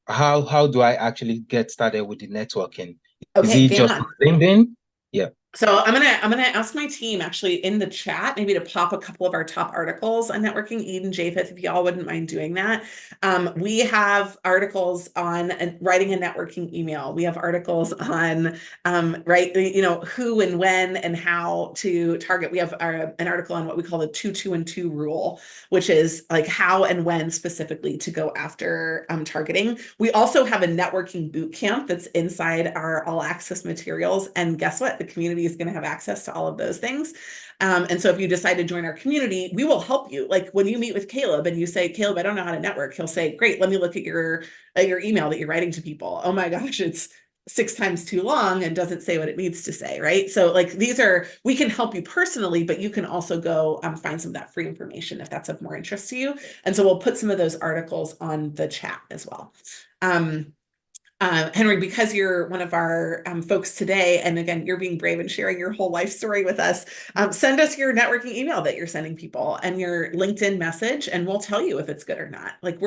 how do I actually get started with the networking? Is Okay, it game just on. LinkedIn? Yeah. So I'm gonna ask my team actually in the chat maybe to pop a couple of our top articles on networking. Eden, Japheth, if y'all wouldn't mind doing that. We have articles on writing a networking email. We have articles on who and when and how to target. We have an article on what we call the 2-2-2 rule, which is like how and when specifically to go after targeting. We also have a networking boot camp that's inside our all access materials. And guess what? The community is going to have access to all of those things. And so if you decide to join our community, we will help you. Like when you meet with Caleb and you say, Caleb, I don't know how to network, he'll say, great, let me look at your email that you're writing to people. Oh my gosh, it's 6 times too long and doesn't say what it needs to say, right? So like we can help you personally, but you can also go find some of that free information if that's of more interest to you. And so we'll put some of those articles on the chat as well. Henry, because you're one of our folks today, and again, you're being brave and sharing your whole life story with us, send us your networking email that you're sending people and your LinkedIn message, and we'll tell you if it's good or not. Like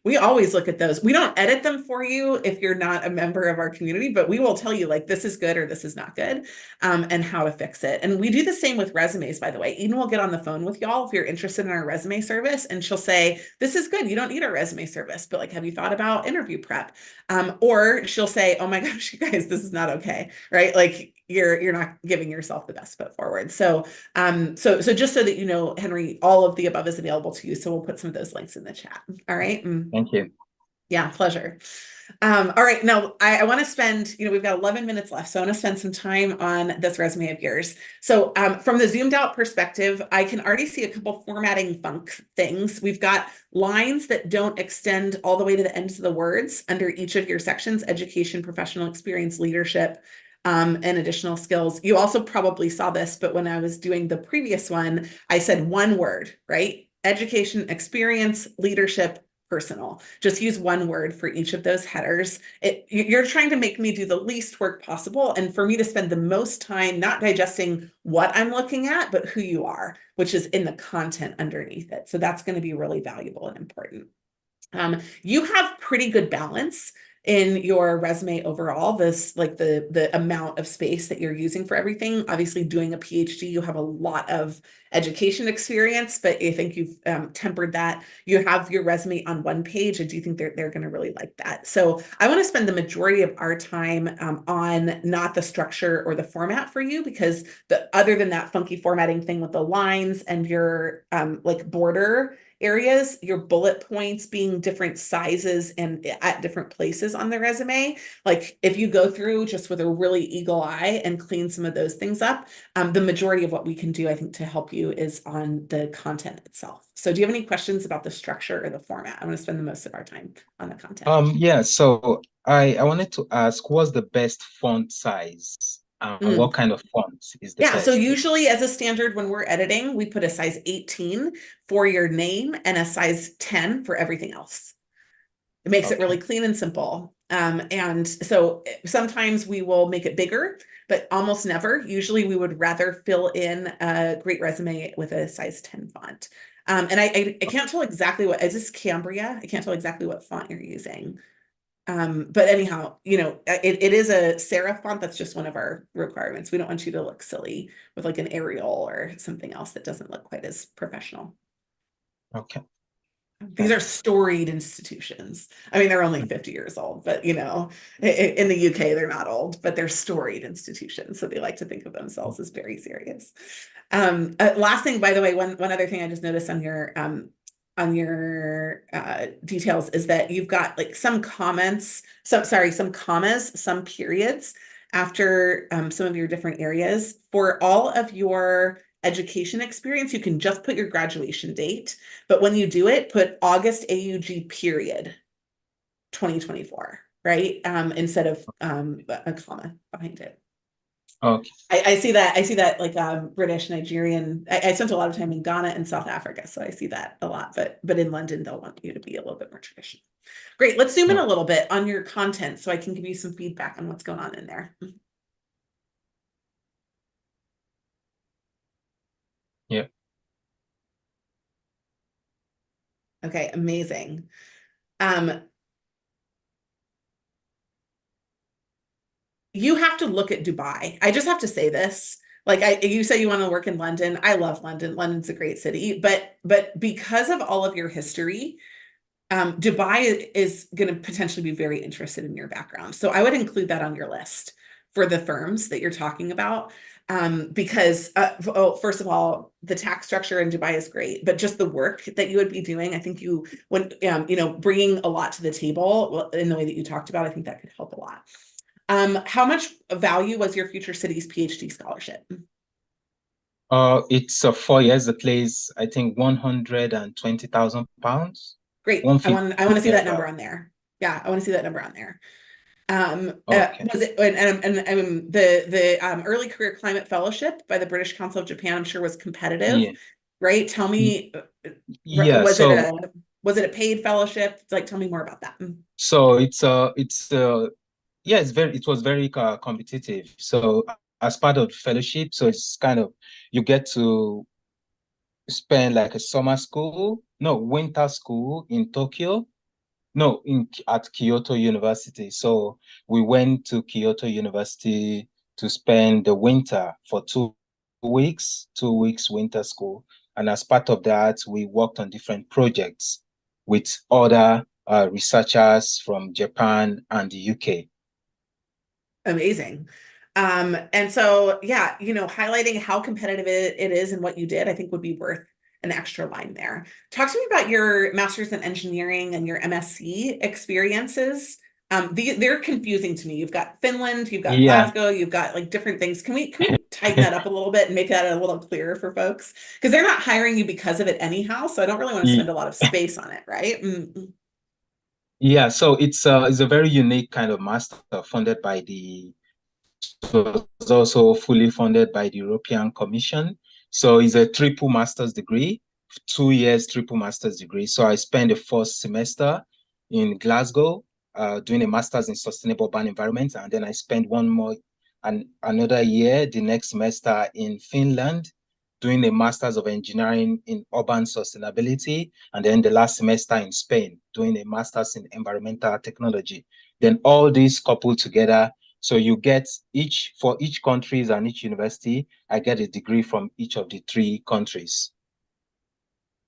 we always look at those. We don't edit them for you if you're not a member of our community, but we will tell you like this is good or this is not good, and how to fix it. And we do the same with resumes, by the way. Eden will get on the phone with y'all if you're interested in our resume service, and she'll say, this is good. You don't need our resume service, but like, have you thought about interview prep? Or she'll say, oh my gosh, you guys, this is not okay, right? Like you're not giving yourself the best foot forward. So so just so that you know, Henry, all of the above is available to you. So we'll put some of those links in the chat. All right. Thank you. Yeah, pleasure. All right, now I want to spend, we've got 11 minutes left, so I want to spend some time on this resume of yours. So from the zoomed out perspective, I can already see a couple formatting funk things. We've got lines that don't extend all the way to the ends of the words under each of your sections: education, professional experience, leadership, and additional skills. You also probably saw this, but when I was doing the previous one, I said one word, right? Education, experience, leadership, personal. Just use one word for each of those headers. You're trying to make me do the least work possible and for me to spend the most time not digesting what I'm looking at, but who you are, which is in the content underneath it. So that's going to be really valuable and important. You have pretty good balance in your resume overall. This like the amount of space that you're using for everything. Obviously, doing a PhD, you have a lot of education experience, but I think you've tempered that. You have your resume on one page. I do think they're going to really like that. So I want to spend the majority of our time on not the structure or the format for you, because other than that funky formatting thing with the lines and your like border areas, your bullet points being different sizes and at different places on the resume. Like if you go through just with a really eagle eye and clean some of those things up, the majority of what we can do, I think, to help you is on the content itself. So do you have any questions about the structure or the format? I'm going to spend the most of our time on the content. Yeah, so I wanted to ask, what's the best font size? And what kind of font is the Yeah, so best? usually as a standard, when we're editing, we put a size 18 for your name and a size 10 for everything else. It makes it really clean and simple. And so sometimes we will make it bigger, but almost never. Usually we would rather fill in a great resume with a size 10 font. And I can't tell exactly is this Cambria? I can't tell exactly what font you're using. But anyhow, it is a serif font. That's just one of our requirements. We don't want you to look silly with like an Arial or something else that doesn't look quite as professional. Okay. These are storied institutions. I mean, they're only 50 years old, but in the UK, they're not old, but they're storied institutions. So they like to think of themselves as very serious. Last thing, by the way, one other thing I just noticed on your details is that you've got like some commas, some periods after some of your different areas. For all of your education experience, you can just put your graduation date, but when you do it, put August AUG period 2024, right? Instead of a comma behind it. Okay. I see that like British, Nigerian. I spent a lot of time in Ghana and South Africa, so I see that a lot. But in London, they'll want you to be a little bit more traditional. Great. Let's zoom in a little bit on your content so I can give you some feedback on what's going on in there. Yeah. Okay, amazing. You have to look at Dubai. I just have to say this. Like you say you want to work in London. I love London. London's a great city, but because of all of your history, Dubai is going to potentially be very interested in your background. So I would include that on your list for the firms that you're talking about. Because first of all, the tax structure in Dubai is great, but just the work that you would be doing, I think bringing a lot to the table in the way that you talked about, I think that could help a lot. How much value was your Future Cities PhD scholarship? It's 4 years. The place, I think, £120,000. Great. I want to see that number on there. Yeah, I want to see that number on there. Okay. Was it and the Early Career Climate Fellowship by the British Council of Japan, I'm sure was competitive, Yeah. right? Tell me, Yeah. was it a paid fellowship? Like, tell me more about that. So it was very competitive. So as part of the fellowship, so it's kind of, you get to spend like a winter school in Tokyo. No, at Kyoto University. So we went to Kyoto University to spend the winter for 2 weeks, 2 weeks winter school. And as part of that, we worked on different projects with other researchers from Japan and the UK. Amazing. And so, yeah, highlighting how competitive it is and what you did, I think would be worth an extra line there. Talk to me about your master's in engineering and your MSc experiences. They're confusing to me. You've got Finland, you've got Glasgow, you've got like different things. Can we tighten that up a little bit and make that a little clearer for folks? Because they're not hiring you because of it anyhow. So I don't really want to spend a lot of space on it, right? Mm-hmm. Yeah, so it's a very unique kind of master funded by so it's also fully funded by the European Commission. So it's a triple master's degree, 2 years triple master's degree. So I spent the first semester in Glasgow doing a master's in sustainable urban environment, and then I spent another year, the next semester in Finland, doing a master's of engineering in urban sustainability, and then the last semester in Spain, doing a master's in environmental technology. Then all these coupled together. So you get for each countries and each university, I get a degree from each of the 3 countries.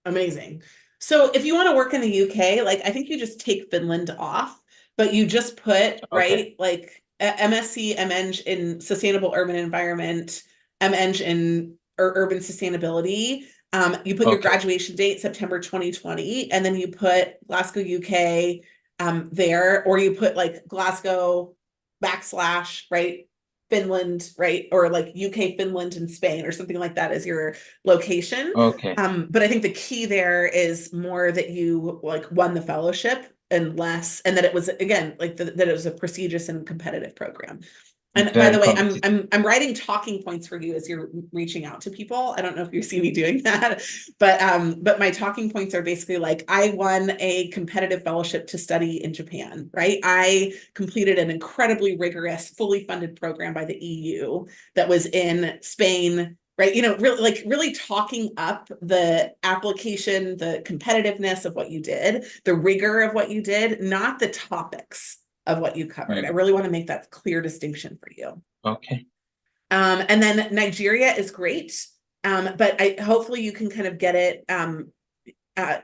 Amazing. So if you want to work in the UK, like I think you just take Finland off, but you just put, right, like MSc, MEng in sustainable urban environment, MEng in urban sustainability. You put your graduation date, September 2020, and then you put Glasgow, UK there, or you put like Glasgow / right, Finland, right, or like UK, Finland, and Spain, or something like that as your location. But I think the key there is more that you like won the fellowship and that it was, again, like that it was a prestigious and competitive program. And by the way, I'm writing talking points for you as you're reaching out to people. I don't know if you see me doing that, but my talking points are basically like, I won a competitive fellowship to study in Japan, right? I completed an incredibly rigorous, fully funded program by the EU that was in Spain, right? Really talking up the application, the competitiveness of what you did, the rigor of what you did, not the topics of what you covered. I really want to make that clear distinction for you. Okay. And then Nigeria is great, but hopefully you can kind of get it,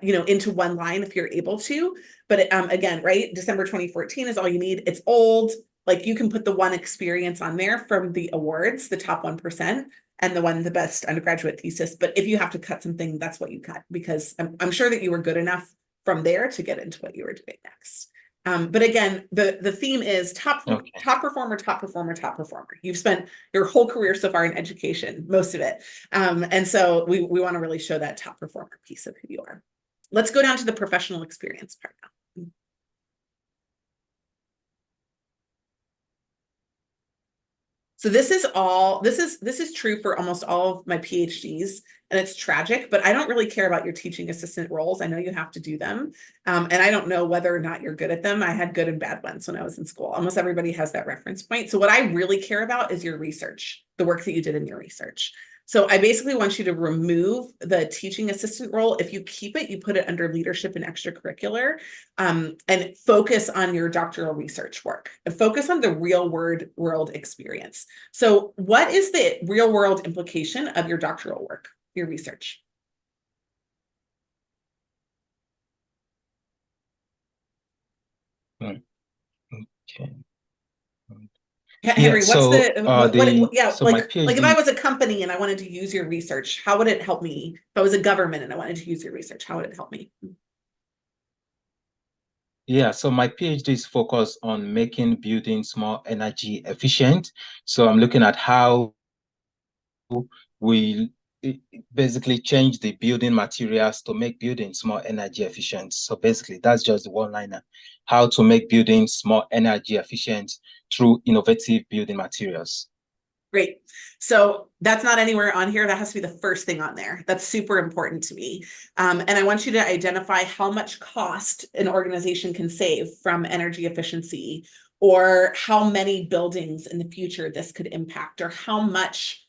into one line if you're able to. But again, right, December 2014 is all you need. It's old. Like you can put the one experience on there from the awards, the top 1%, and the one the best undergraduate thesis. But if you have to cut something, that's what you cut, because I'm sure that you were good enough from there to get into what you were doing next. But again, the theme is top performer, top performer, top performer. You've spent your whole career so far in education, most of it. And so we want to really show that top performer piece of who you are. Let's go down to the professional experience part now. So this is true for almost all of my PhDs, and it's tragic, but I don't really care about your teaching assistant roles. I know you have to do them. And I don't know whether or not you're good at them. I had good and bad ones when I was in school. Almost everybody has that reference point. So what I really care about is your research, the work that you did in your research. So I basically want you to remove the teaching assistant role. If you keep it, you put it under leadership and extracurricular, and focus on your doctoral research work and focus on the real world experience. So what is the real world implication of your doctoral work, your research? Okay. Henry, what's so my like PhD, if I was a company and I wanted to use your research, how would it help me? If I was a government and I wanted to use your research, how would it help me? Yeah, so my PhD is focused on making buildings more energy efficient. So I'm looking at how we basically change the building materials to make buildings more energy efficient. So basically, that's just the one-liner, how to make buildings more energy efficient through innovative building materials. Great. So that's not anywhere on here. That has to be the first thing on there. That's super important to me. And I want you to identify how much cost an organization can save from energy efficiency, or how many buildings in the future this could impact, or how much,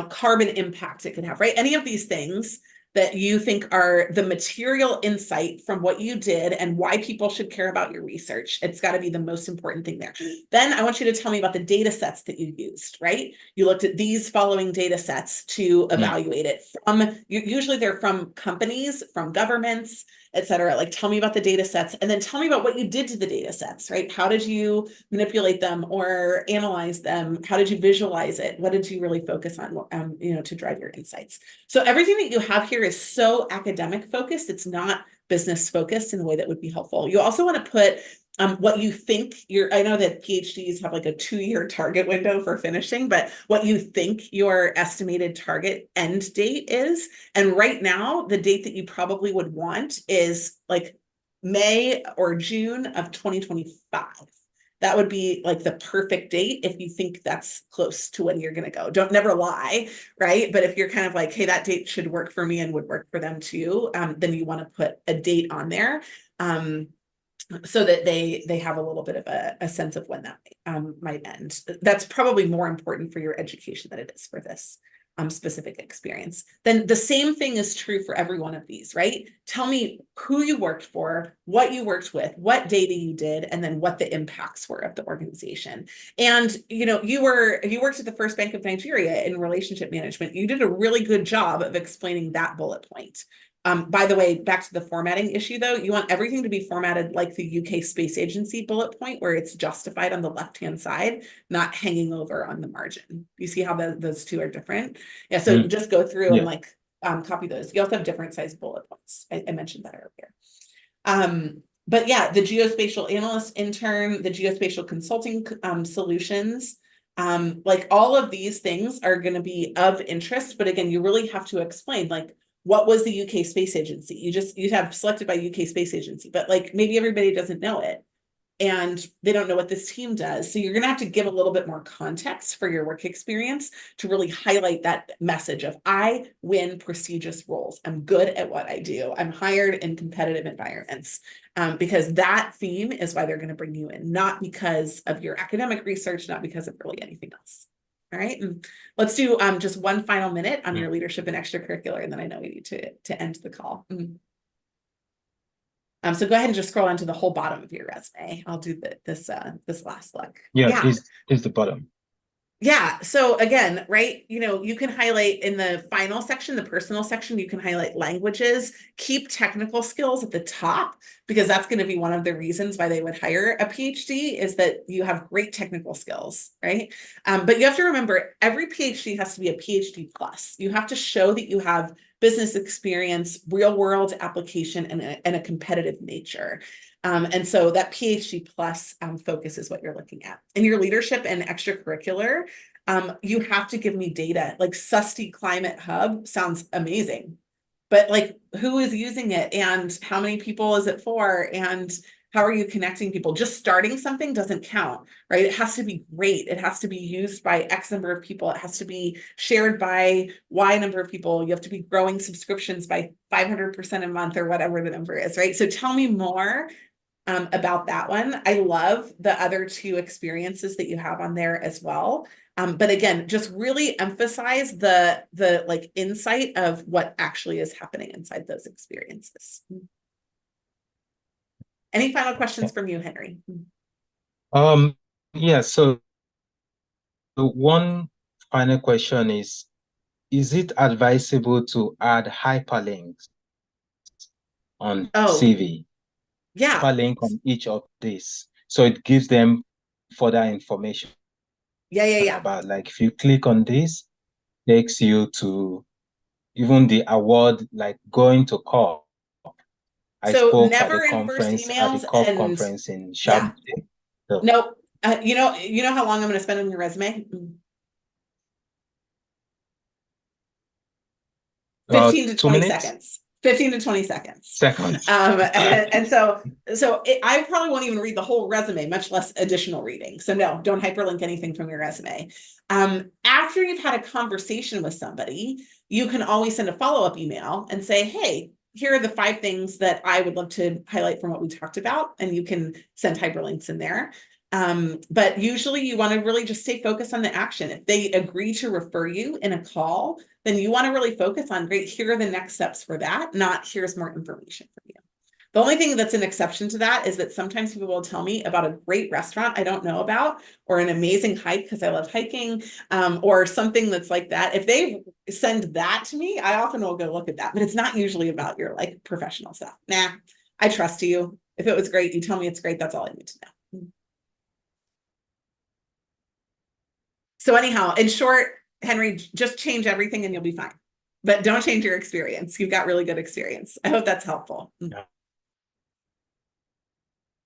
carbon impact it could have, right? Any of these things that you think are the material insight from what you did and why people should care about your research. It's got to be the most important thing there. Then I want you to tell me about the data sets that you used, right? You looked at these following data sets to evaluate it from, usually they're from companies, from governments, et cetera. Like, tell me about the data sets, and then tell me about what you did to the data sets, right? How did you manipulate them or analyze them? How did you visualize it? What did you really focus on, to drive your insights? So everything that you have here is so academic focused. It's not business focused in a way that would be helpful. You also want to put what you think I know that PhDs have like a 2-year target window for finishing, but what you think your estimated target end date is. And right now, the date that you probably would want is like May or June of 2025. That would be like the perfect date if you think that's close to when you're going to go. Don't never lie, right? But if you're kind of like, hey, that date should work for me and would work for them too, then you want to put a date on there. So that they have a little bit of a sense of when that might end. That's probably more important for your education than it is for this specific experience. Then the same thing is true for every one of these, right? Tell me who you worked for, what you worked with, what data you did, and then what the impacts were of the organization. And you worked at the First Bank of Nigeria in relationship management. You did a really good job of explaining that bullet point. By the way, back to the formatting issue, though, you want everything to be formatted like the UK Space Agency bullet point, where it's justified on the left-hand side, not hanging over on the margin. You see how those two are different? Yeah, so just go through and copy those. You also have different size bullet points. I mentioned that earlier. But yeah, the geospatial analyst intern, the geospatial consulting solutions, like all of these things are going to be of interest. But again, you really have to explain, like, what was the UK Space Agency? You have selected by UK Space Agency, but like maybe everybody doesn't know it and they don't know what this team does. So you're going to have to give a little bit more context for your work experience to really highlight that message of, I win prestigious roles. I'm good at what I do. I'm hired in competitive environments, because that theme is why they're going to bring you in, not because of your academic research, not because of really anything else. All right, and let's do just one final minute on your leadership and extracurricular, and then I know we need to end the call. So go ahead and just scroll onto the whole bottom of your resume. I'll do this last look. Yeah, this is the bottom. Yeah. So again, right, you can highlight in the final section, the personal section, you can highlight languages, keep technical skills at the top, because that's going to be one of the reasons why they would hire a PhD, is that you have great technical skills, right? But you have to remember, every PhD has to be a PhD plus. You have to show that you have business experience, real world application, and a competitive nature. And so that PhD plus focus is what you're looking at. In your leadership and extracurricular, you have to give me data. Like Susty Climate Hub sounds amazing, but like, who is using it, and how many people is it for, and how are you connecting people? Just starting something doesn't count, right? It has to be great. It has to be used by X number of people. It has to be shared by Y number of people. You have to be growing subscriptions by 500% a month, or whatever the number is, right? So tell me more about that one. I love the other two experiences that you have on there as well. But again, just really emphasize the like insight of what actually is happening inside those experiences. Any final questions from you, Henry? Yeah, so the one final question is it advisable to add hyperlinks on Oh, CV? yeah. Hyperlink on each of these, so it gives them further information Yeah. about, like, if you click on this, takes you to even the award, like going to COP. I So spoke at never the in first conference, at the emails, COP and conference in yeah, Sharm El Sheikh. So, nope. You know how long I'm going to spend on your resume? 15 to 2 20 minutes, seconds. 15 to 20 seconds. seconds. And so I probably won't even read the whole resume, much less additional reading. So no, don't hyperlink anything from your resume. After you've had a conversation with somebody, you can always send a follow-up email and say, hey, here are the 5 things that I would love to highlight from what we talked about. And you can send hyperlinks in there. But usually you want to really just stay focused on the action. If they agree to refer you in a call, then you want to really focus on, great, here are the next steps for that, not here's more information for you. The only thing that's an exception to that is that sometimes people will tell me about a great restaurant I don't know about, or an amazing hike because I love hiking, or something that's like that. If they send that to me, I often will go look at that, but it's not usually about your like professional stuff. Nah, I trust you. If it was great, you tell me it's great. That's all I need to know. So anyhow, in short, Henry, just change everything and you'll be fine. But don't change your experience. You've got really good experience. I hope that's helpful. Yeah.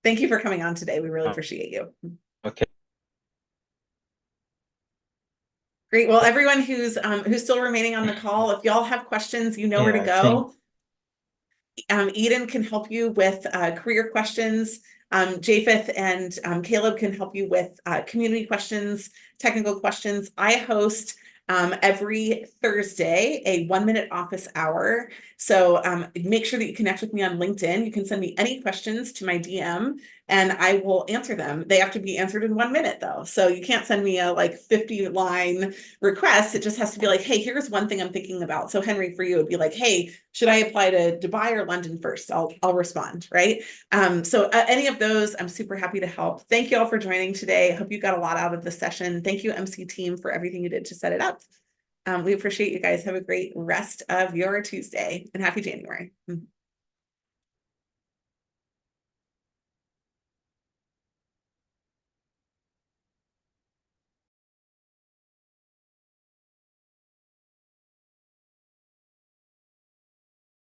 Thank you for coming on today. We really appreciate you. Okay. Great. Well, everyone who's still remaining on the call, if y'all have questions, you know where to Yeah, go. Eden can help you with career questions. Japheth and Caleb can help you with community questions, technical questions. I host every Thursday a 1-minute office hour. So make sure that you connect with me on LinkedIn. You can send me any questions to my DM and I will answer them. They have to be answered in 1 minute though. So you can't send me a like 50-line request. It just has to be like, hey, here's one thing I'm thinking about. So Henry, for you, it'd be like, hey, should I apply to Dubai or London first? I'll respond, right? So any of those, I'm super happy to help. Thank you all for joining today. I hope you got a lot out of the session. Thank you, MC team, for everything you did to set it up. We appreciate you guys. Have a great rest of your Tuesday and happy January.